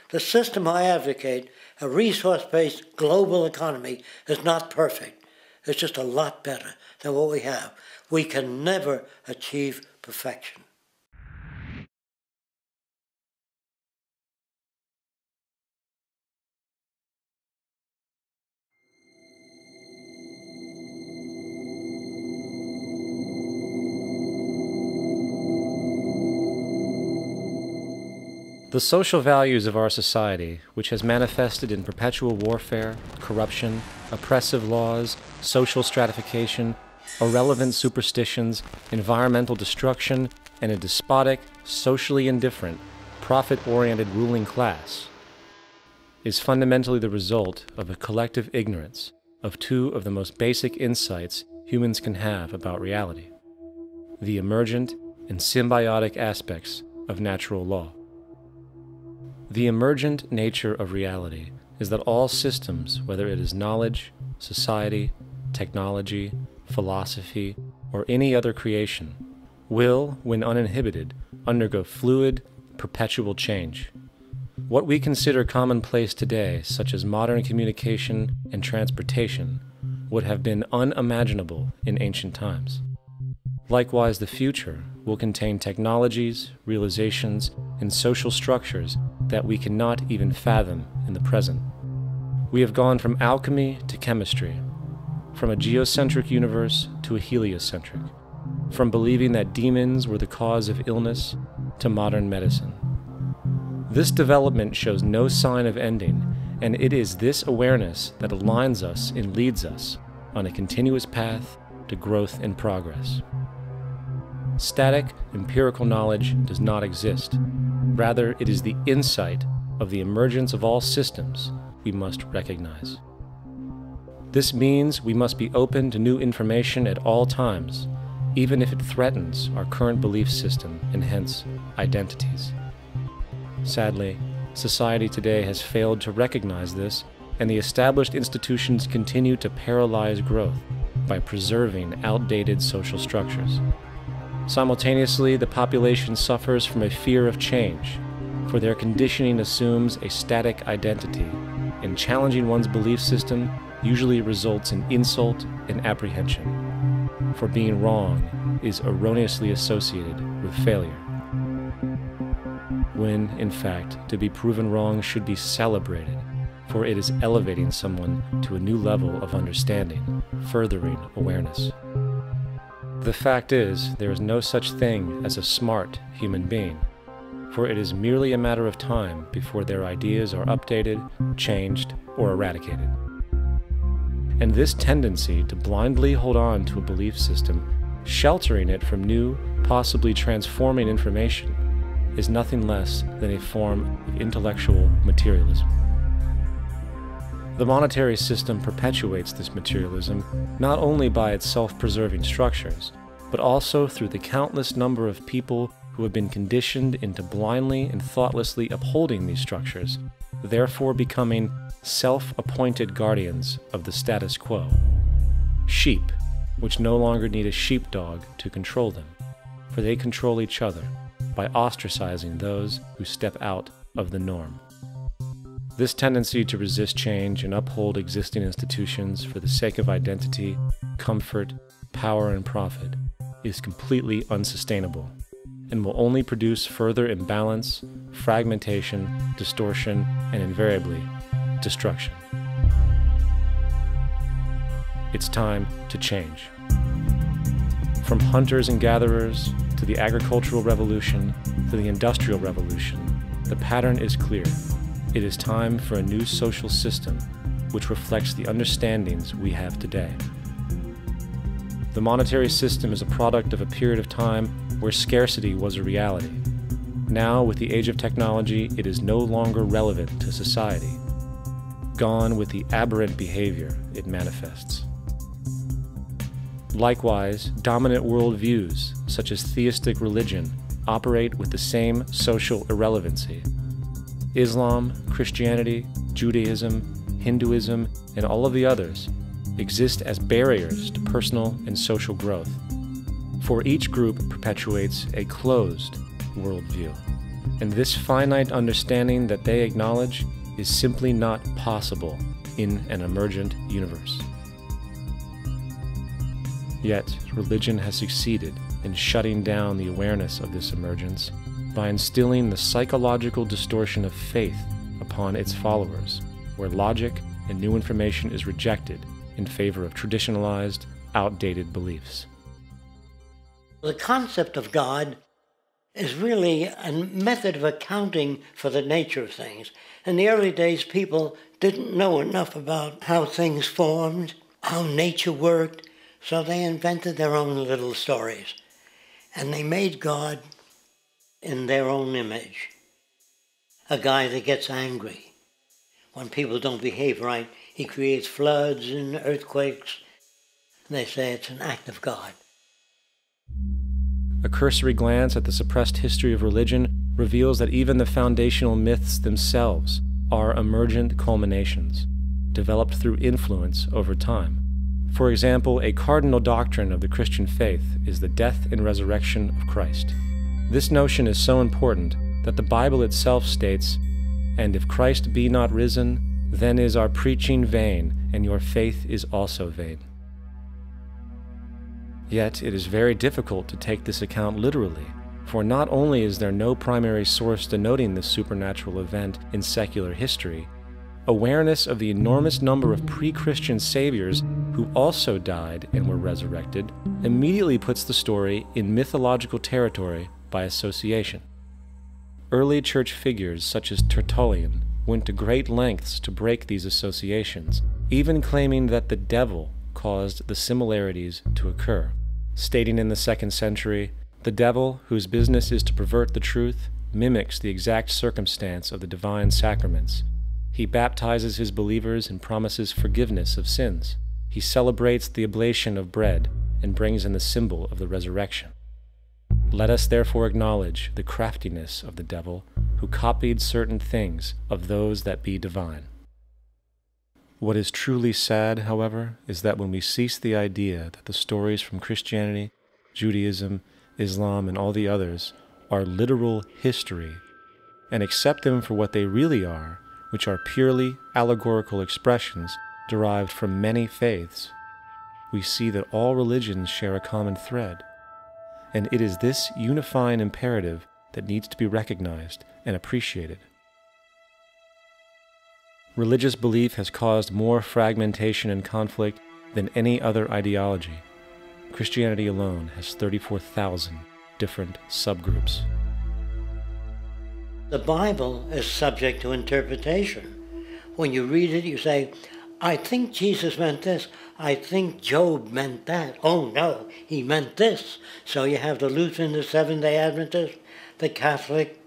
The system I advocate, a resource-based global economy, is not perfect. It's just a lot better than what we have. We can never achieve perfection. The social values of our society, which has manifested in perpetual warfare, corruption, oppressive laws, social stratification, irrelevant superstitions, environmental destruction, and a despotic, socially indifferent, profit-oriented ruling class, is fundamentally the result of a collective ignorance of two of the most basic insights humans can have about reality: the emergent and symbiotic aspects of natural law. The emergent nature of reality is that all systems, whether it is knowledge, society, technology, philosophy, or any other creation, will, when uninhibited, undergo fluid, perpetual change. What we consider commonplace today, such as modern communication and transportation, would have been unimaginable in ancient times. Likewise, the future will contain technologies, realizations, and social structures that we cannot even fathom in the present. We have gone from alchemy to chemistry, from a geocentric universe to a heliocentric, from believing that demons were the cause of illness to modern medicine. This development shows no sign of ending, and it is this awareness that aligns us and leads us on a continuous path to growth and progress. Static, empirical knowledge does not exist. Rather, it is the insight of the emergence of all systems we must recognize. This means we must be open to new information at all times, even if it threatens our current belief system and hence identities. Sadly, society today has failed to recognize this, and the established institutions continue to paralyze growth by preserving outdated social structures. Simultaneously, the population suffers from a fear of change, for their conditioning assumes a static identity, and challenging one's belief system usually results in insult and apprehension, for being wrong is erroneously associated with failure. when, in fact, to be proven wrong should be celebrated, for it is elevating someone to a new level of understanding, furthering awareness. The fact is, there is no such thing as a smart human being, for it is merely a matter of time before their ideas are updated, changed, or eradicated. And this tendency to blindly hold on to a belief system, sheltering it from new, possibly transforming information, is nothing less than a form of intellectual materialism. The monetary system perpetuates this materialism not only by its self-preserving structures, but also through the countless number of people who have been conditioned into blindly and thoughtlessly upholding these structures, therefore becoming self-appointed guardians of the status quo. Sheep, which no longer need a sheepdog to control them, for they control each other by ostracizing those who step out of the norm. This tendency to resist change and uphold existing institutions for the sake of identity, comfort, power, and profit is completely unsustainable and will only produce further imbalance, fragmentation, distortion, and invariably, destruction. It's time to change. From hunters and gatherers to the agricultural revolution to the industrial revolution, the pattern is clear. It is time for a new social system which reflects the understandings we have today. The monetary system is a product of a period of time where scarcity was a reality. Now, with the age of technology, it is no longer relevant to society. Gone with the aberrant behavior it manifests. Likewise, dominant worldviews, such as theistic religion, operate with the same social irrelevancy. Islam, Christianity, Judaism, Hinduism, and all of the others exist as barriers to personal and social growth, for each group perpetuates a closed worldview, and this finite understanding that they acknowledge is simply not possible in an emergent universe. Yet, religion has succeeded in shutting down the awareness of this emergence by instilling the psychological distortion of faith upon its followers, where logic and new information is rejected in favor of traditionalized, outdated beliefs. The concept of God is really a method of accounting for the nature of things. In the early days, people didn't know enough about how things formed, how nature worked, so they invented their own little stories. And they made God in their own image. A guy that gets angry. When people don't behave right, he creates floods and earthquakes. They say it's an act of God. A cursory glance at the suppressed history of religion reveals that even the foundational myths themselves are emergent culminations, developed through influence over time. For example, a cardinal doctrine of the Christian faith is the death and resurrection of Christ. This notion is so important that the Bible itself states, "And if Christ be not risen, then is our preaching vain, and your faith is also vain." Yet it is very difficult to take this account literally, for not only is there no primary source denoting this supernatural event in secular history, awareness of the enormous number of pre-Christian saviors who also died and were resurrected immediately puts the story in mythological territory by association. Early church figures such as Tertullian went to great lengths to break these associations, even claiming that the devil caused the similarities to occur, stating in the 2nd century, "The devil, whose business is to pervert the truth, mimics the exact circumstance of the divine sacraments. He baptizes his believers and promises forgiveness of sins. He celebrates the oblation of bread and brings in the symbol of the resurrection. Let us therefore acknowledge the craftiness of the devil, who copied certain things of those that be divine." What is truly sad, however, is that when we cease the idea that the stories from Christianity, Judaism, Islam, and all the others are literal history, and accept them for what they really are, which are purely allegorical expressions derived from many faiths, we see that all religions share a common thread. And it is this unifying imperative that needs to be recognized and appreciated. Religious belief has caused more fragmentation and conflict than any other ideology. Christianity alone has 34,000 different subgroups. The Bible is subject to interpretation. When you read it, you say, I think Jesus meant this. I think Job meant that. Oh no, he meant this. So you have the Lutheran, the Seventh-day Adventist, the Catholic,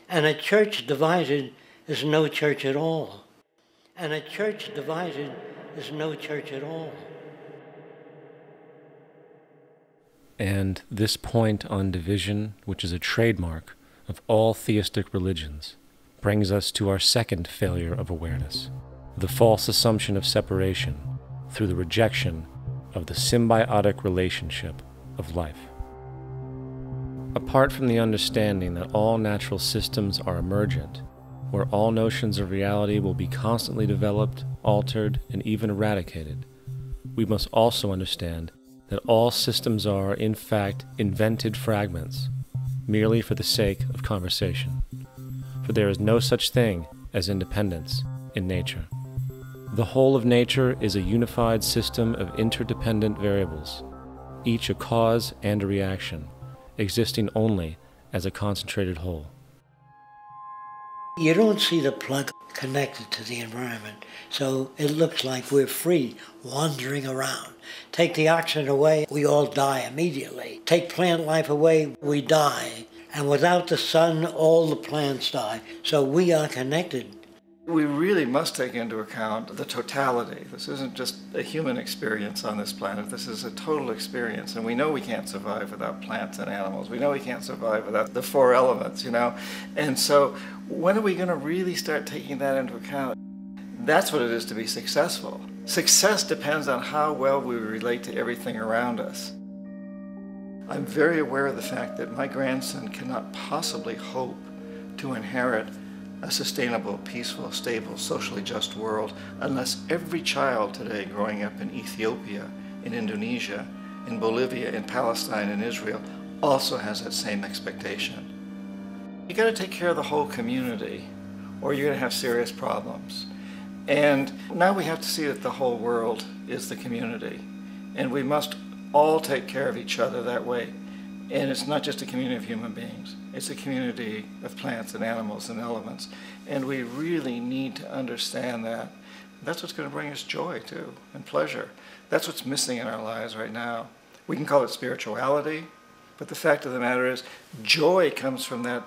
and a church divided is no church at all. And a church divided is no church at all. And this point on division, which is a trademark of all theistic religions, brings us to our second failure of awareness, the false assumption of separation through the rejection of the symbiotic relationship of life. Apart from the understanding that all natural systems are emergent, where all notions of reality will be constantly developed, altered, and even eradicated, we must also understand that all systems are, in fact, invented fragments, merely for the sake of conversation. For there is no such thing as independence in nature. The whole of nature is a unified system of interdependent variables, each a cause and a reaction, existing only as a concentrated whole. You don't see the plug connected to the environment, so it looks like we're free, wandering around. Take the oxygen away, we all die immediately. Take plant life away, we die. And without the sun, all the plants die. So we are connected. We really must take into account the totality. This isn't just a human experience on this planet. This is a total experience. And we know we can't survive without plants and animals. We know we can't survive without the four elements, you know. And so when are we going to really start taking that into account? That's what it is to be successful. Success depends on how well we relate to everything around us. I'm very aware of the fact that my grandson cannot possibly hope to inherit a sustainable, peaceful, stable, socially just world unless every child today growing up in Ethiopia, in Indonesia, in Bolivia, in Palestine, in Israel also has that same expectation. You got to take care of the whole community or you're going to have serious problems. And now we have to see that the whole world is the community. And we must all take care of each other that way. And it's not just a community of human beings. It's a community of plants and animals and elements. And we really need to understand that. That's what's going to bring us joy, too, and pleasure. That's what's missing in our lives right now. We can call it spirituality, but the fact of the matter is joy comes from that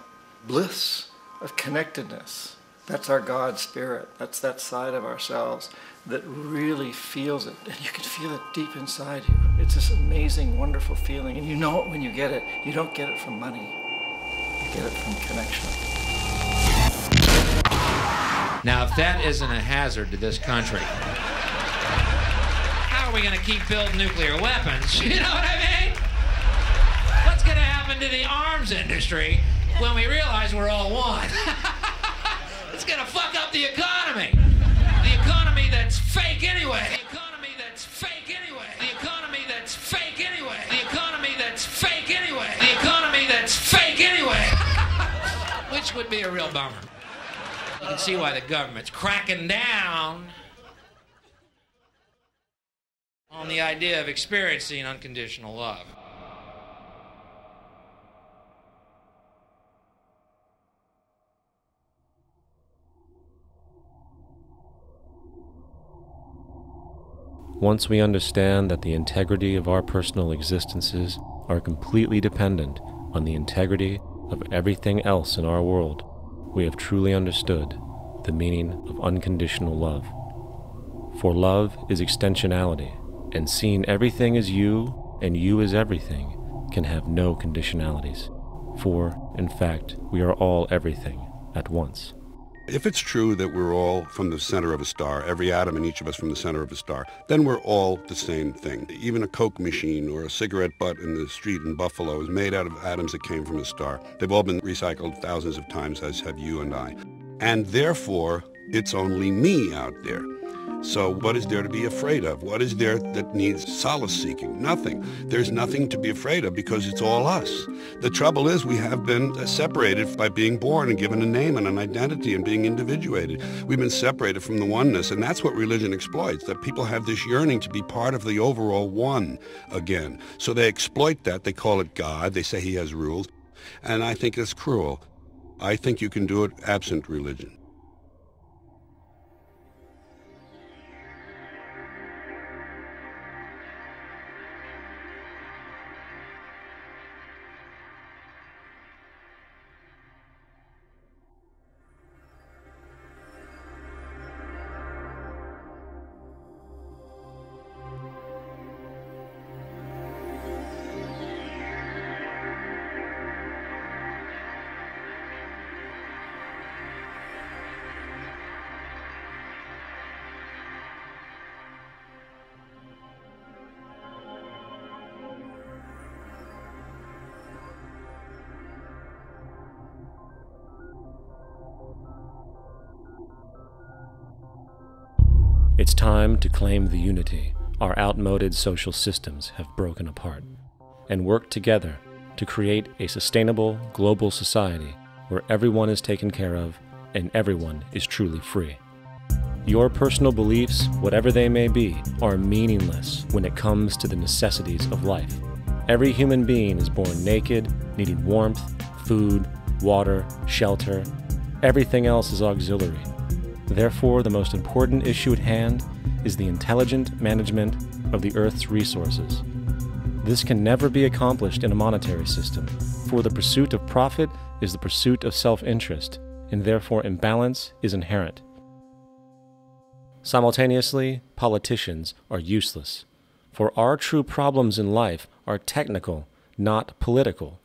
bliss of connectedness. That's our God spirit. That's that side of ourselves that really feels it. And you can feel it deep inside you. It's this amazing, wonderful feeling. And you know it when you get it. You don't get it from money. You get it from connection. Now, if that isn't a hazard to this country, how are we going to keep building nuclear weapons? You know what I mean? What's going to happen to the arms industry when we realize we're all one? It's going to fuck up the economy. The economy that's fake anyway. The economy that's fake anyway. The economy that's fake anyway. The economy that's fake anyway. The economy that's fake anyway. Which would be a real bummer. You can see why the government's cracking down on the idea of experiencing unconditional love. Once we understand that the integrity of our personal existences are completely dependent on the integrity of everything else in our world, we have truly understood the meaning of unconditional love. For love is extensionality, and seeing everything as you and you as everything can have no conditionalities. For, in fact, we are all everything at once. If it's true that we're all from the center of a star, every atom in each of us from the center of a star, then we're all the same thing. Even a Coke machine or a cigarette butt in the street in Buffalo is made out of atoms that came from a star. They've all been recycled thousands of times, as have you and I. And therefore, it's only me out there. So what is there to be afraid of? What is there that needs solace seeking? Nothing. There's nothing to be afraid of because it's all us. The trouble is we have been separated by being born and given a name and an identity and being individuated. We've been separated from the oneness, and that's what religion exploits, that people have this yearning to be part of the overall one again. So they exploit that. They call it God. They say he has rules. And I think it's cruel. I think you can do it absent religion. It's time to claim the unity our outmoded social systems have broken apart, and work together to create a sustainable global society where everyone is taken care of and everyone is truly free. Your personal beliefs, whatever they may be, are meaningless when it comes to the necessities of life. Every human being is born naked, needing warmth, food, water, shelter. Everything else is auxiliary. Therefore, the most important issue at hand is the intelligent management of the Earth's resources. This can never be accomplished in a monetary system, for the pursuit of profit is the pursuit of self-interest, and therefore imbalance is inherent. Simultaneously, politicians are useless, for our true problems in life are technical, not political.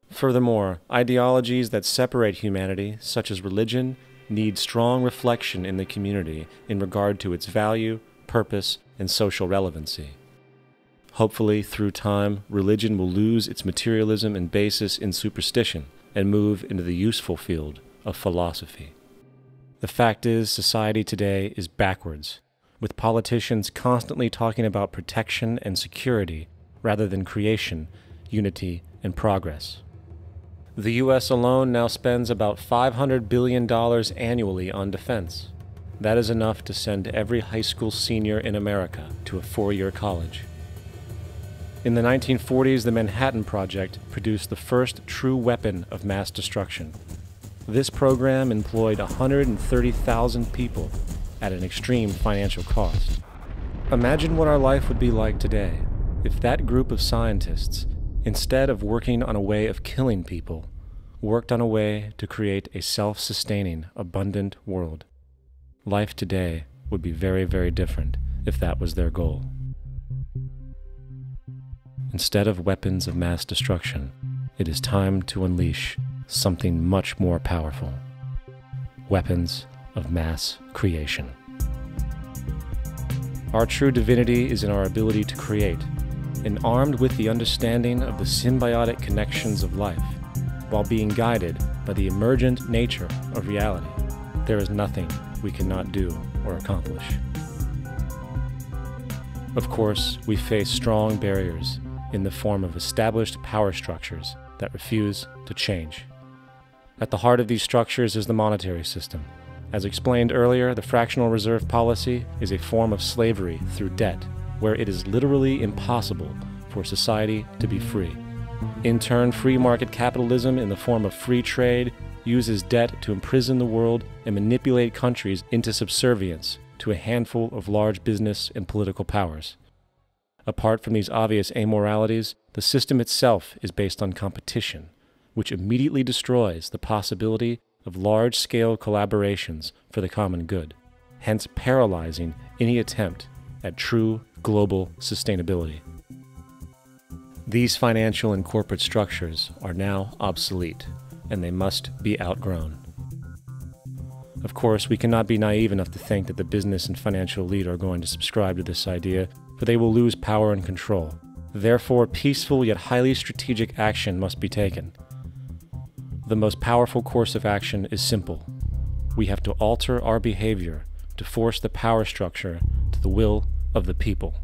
Furthermore, ideologies that separate humanity, such as religion, need strong reflection in the community in regard to its value, purpose, and social relevancy. Hopefully, through time, religion will lose its materialism and basis in superstition and move into the useful field of philosophy. The fact is, society today is backwards, with politicians constantly talking about protection and security rather than creation, unity, and progress. The U.S. alone now spends about $500 billion annually on defense. That is enough to send every high school senior in America to a four-year college. In the 1940s, the Manhattan Project produced the first true weapon of mass destruction. This program employed 130,000 people at an extreme financial cost. Imagine what our life would be like today if that group of scientists, instead of working on a way of killing people, worked on a way to create a self-sustaining, abundant world. Life today would be very, very different if that was their goal. Instead of weapons of mass destruction, it is time to unleash something much more powerful. Weapons of mass creation. Our true divinity is in our ability to create, and armed with the understanding of the symbiotic connections of life, while being guided by the emergent nature of reality, there is nothing we cannot do or accomplish. Of course, we face strong barriers in the form of established power structures that refuse to change. At the heart of these structures is the monetary system. As explained earlier, the fractional reserve policy is a form of slavery through debt, where it is literally impossible for society to be free. In turn, free market capitalism in the form of free trade uses debt to imprison the world and manipulate countries into subservience to a handful of large business and political powers. Apart from these obvious amoralities, the system itself is based on competition, which immediately destroys the possibility of large-scale collaborations for the common good, hence paralyzing any attempt at true global sustainability. These financial and corporate structures are now obsolete, and they must be outgrown. Of course, we cannot be naive enough to think that the business and financial elite are going to subscribe to this idea, for they will lose power and control. Therefore, peaceful yet highly strategic action must be taken. The most powerful course of action is simple. We have to alter our behavior to force the power structure to the will of the people.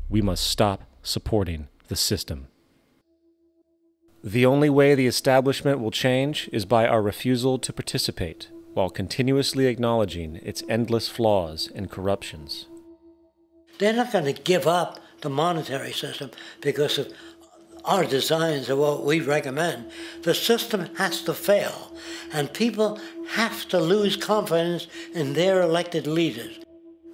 We must stop supporting the system. The only way the establishment will change is by our refusal to participate, while continuously acknowledging its endless flaws and corruptions. They're not going to give up the monetary system because of our designs of what we recommend. The system has to fail, and people have to lose confidence in their elected leaders.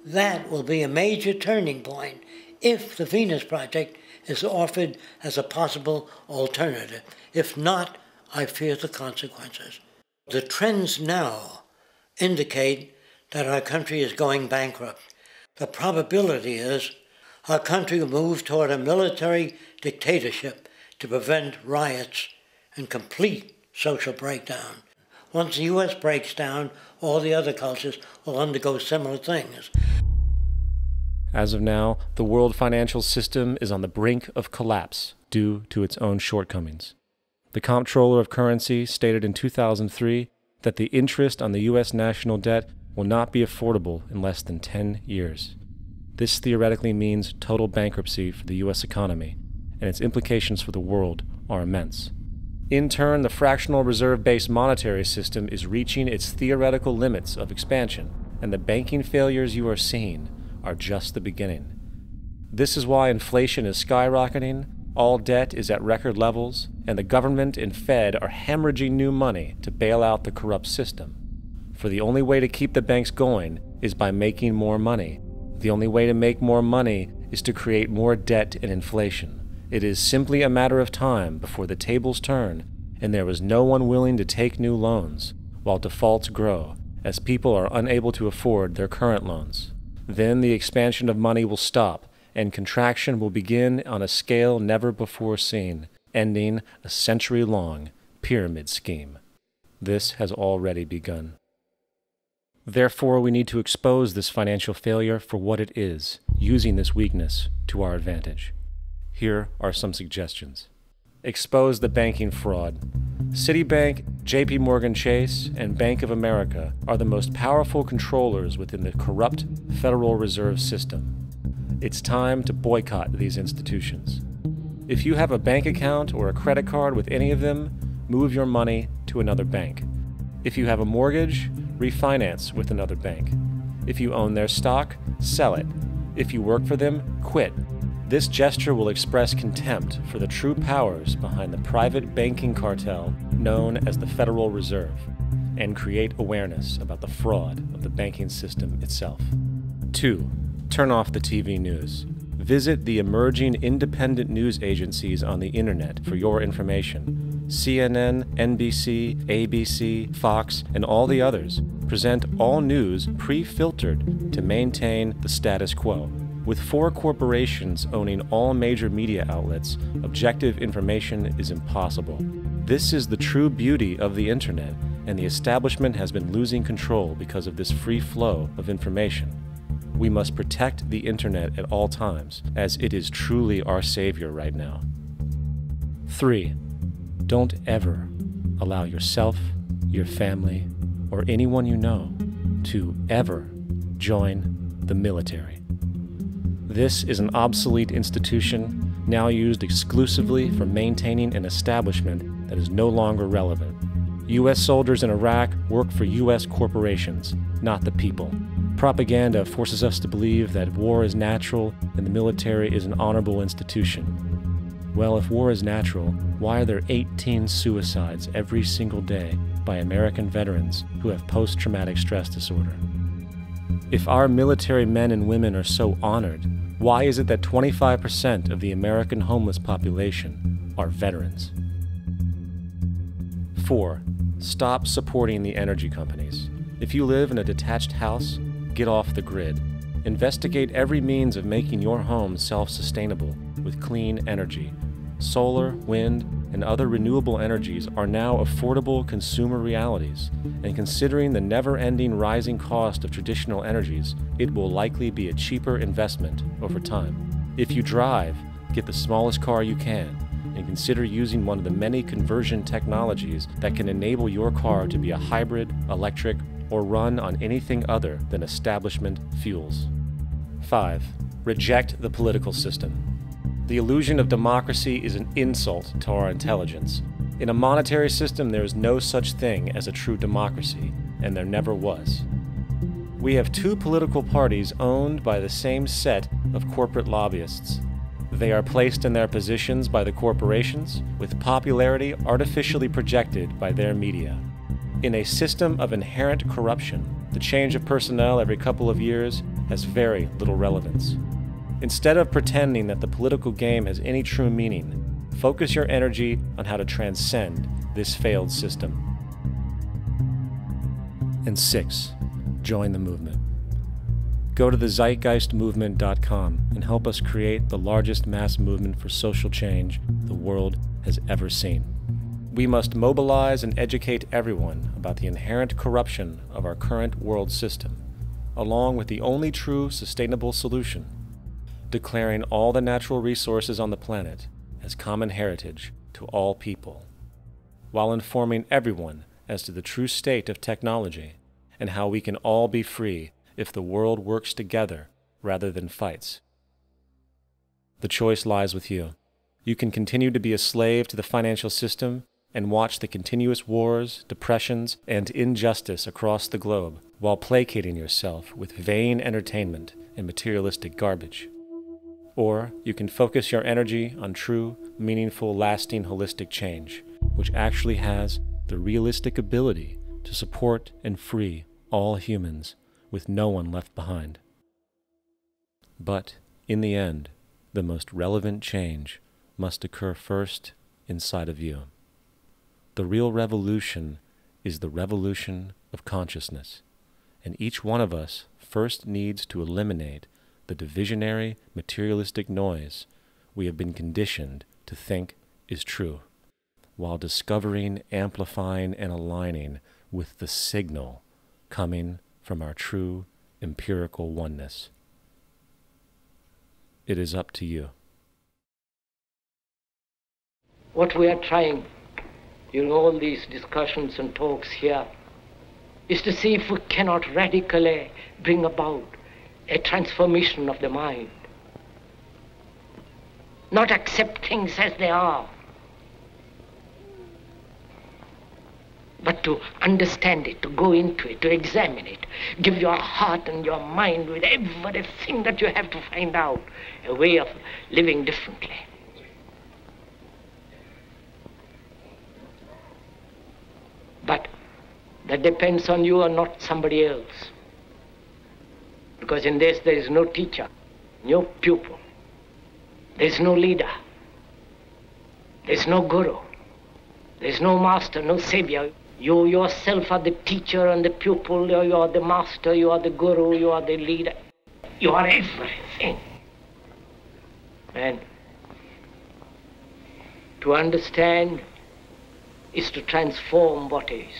That will be a major turning point if the Venus Project is offered as a possible alternative. If not, I fear the consequences. The trends now indicate that our country is going bankrupt. The probability is our country will move toward a military dictatorship to prevent riots and complete social breakdown. Once the U.S. breaks down, all the other cultures will undergo similar things. As of now, the world financial system is on the brink of collapse due to its own shortcomings. The Comptroller of Currency stated in 2003 that the interest on the U.S. national debt will not be affordable in less than 10 years. This theoretically means total bankruptcy for the U.S. economy, and its implications for the world are immense. In turn, the fractional reserve-based monetary system is reaching its theoretical limits of expansion, and the banking failures you are seeing are just the beginning. This is why inflation is skyrocketing, all debt is at record levels, and the government and Fed are hemorrhaging new money to bail out the corrupt system. For the only way to keep the banks going is by making more money. The only way to make more money is to create more debt and inflation. It is simply a matter of time before the tables turn, and there is no one willing to take new loans, while defaults grow, as people are unable to afford their current loans. Then the expansion of money will stop, and contraction will begin on a scale never before seen, ending a century-long pyramid scheme. This has already begun. Therefore, we need to expose this financial failure for what it is, using this weakness to our advantage. Here are some suggestions. Expose the banking fraud. Citibank, JP Morgan Chase, and Bank of America are the most powerful controllers within the corrupt Federal Reserve System. It's time to boycott these institutions. If you have a bank account or a credit card with any of them, move your money to another bank. If you have a mortgage, refinance with another bank. If you own their stock, sell it. If you work for them, quit. This gesture will express contempt for the true powers behind the private banking cartel known as the Federal Reserve, and create awareness about the fraud of the banking system itself. 2. Turn off the TV news. Visit the emerging independent news agencies on the internet for your information. CNN, NBC, ABC, Fox, and all the others present all news pre-filtered to maintain the status quo. With 4 corporations owning all major media outlets, objective information is impossible. This is the true beauty of the internet, and the establishment has been losing control because of this free flow of information. We must protect the internet at all times, as it is truly our savior right now. 3. Don't ever allow yourself, your family, or anyone you know to ever join the military. This is an obsolete institution now used exclusively for maintaining an establishment that is no longer relevant. U.S. soldiers in Iraq work for U.S. corporations, not the people. Propaganda forces us to believe that war is natural and the military is an honorable institution. Well, if war is natural, why are there 18 suicides every single day by American veterans who have post-traumatic stress disorder? If our military men and women are so honored, why is it that 25% of the American homeless population are veterans? 4. Stop supporting the energy companies. If you live in a detached house, get off the grid. Investigate every means of making your home self-sustainable with clean energy. Solar, wind, and other renewable energies are now affordable consumer realities, and considering the never-ending rising cost of traditional energies, it will likely be a cheaper investment over time. If you drive, get the smallest car you can, and consider using one of the many conversion technologies that can enable your car to be a hybrid, electric, or run on anything other than establishment fuels. 5. Reject the political system. The illusion of democracy is an insult to our intelligence. In a monetary system, there is no such thing as a true democracy, and there never was. We have two political parties owned by the same set of corporate lobbyists. They are placed in their positions by the corporations, with popularity artificially projected by their media. In a system of inherent corruption, the change of personnel every couple of years has very little relevance. Instead of pretending that the political game has any true meaning, focus your energy on how to transcend this failed system. And 6. Join the movement. Go to the zeitgeistmovement.com and help us create the largest mass movement for social change the world has ever seen. We must mobilize and educate everyone about the inherent corruption of our current world system, along with the only true sustainable solution, declaring all the natural resources on the planet as common heritage to all people, while informing everyone as to the true state of technology and how we can all be free if the world works together rather than fights. The choice lies with you. You can continue to be a slave to the financial system and watch the continuous wars, depressions, and injustice across the globe while placating yourself with vain entertainment and materialistic garbage. Or you can focus your energy on true, meaningful, lasting, holistic change, which actually has the realistic ability to support and free all humans with no one left behind. But in the end, the most relevant change must occur first inside of you. The real revolution is the revolution of consciousness, and each one of us first needs to eliminate the divisionary, materialistic noise we have been conditioned to think is true, while discovering, amplifying, and aligning with the signal coming from our true empirical oneness. It is up to you. What we are trying in all these discussions and talks here is to see if we cannot radically bring about a transformation of the mind. Not accept things as they are, but to understand it, to go into it, to examine it, give your heart and your mind with everything that you have to find out a way of living differently. But that depends on you and not somebody else. Because in this there is no teacher, no pupil, there is no leader, there is no guru, there is no master, no savior. You yourself are the teacher and the pupil, you are the master, you are the guru, you are the leader. You are everything. And to understand is to transform what is.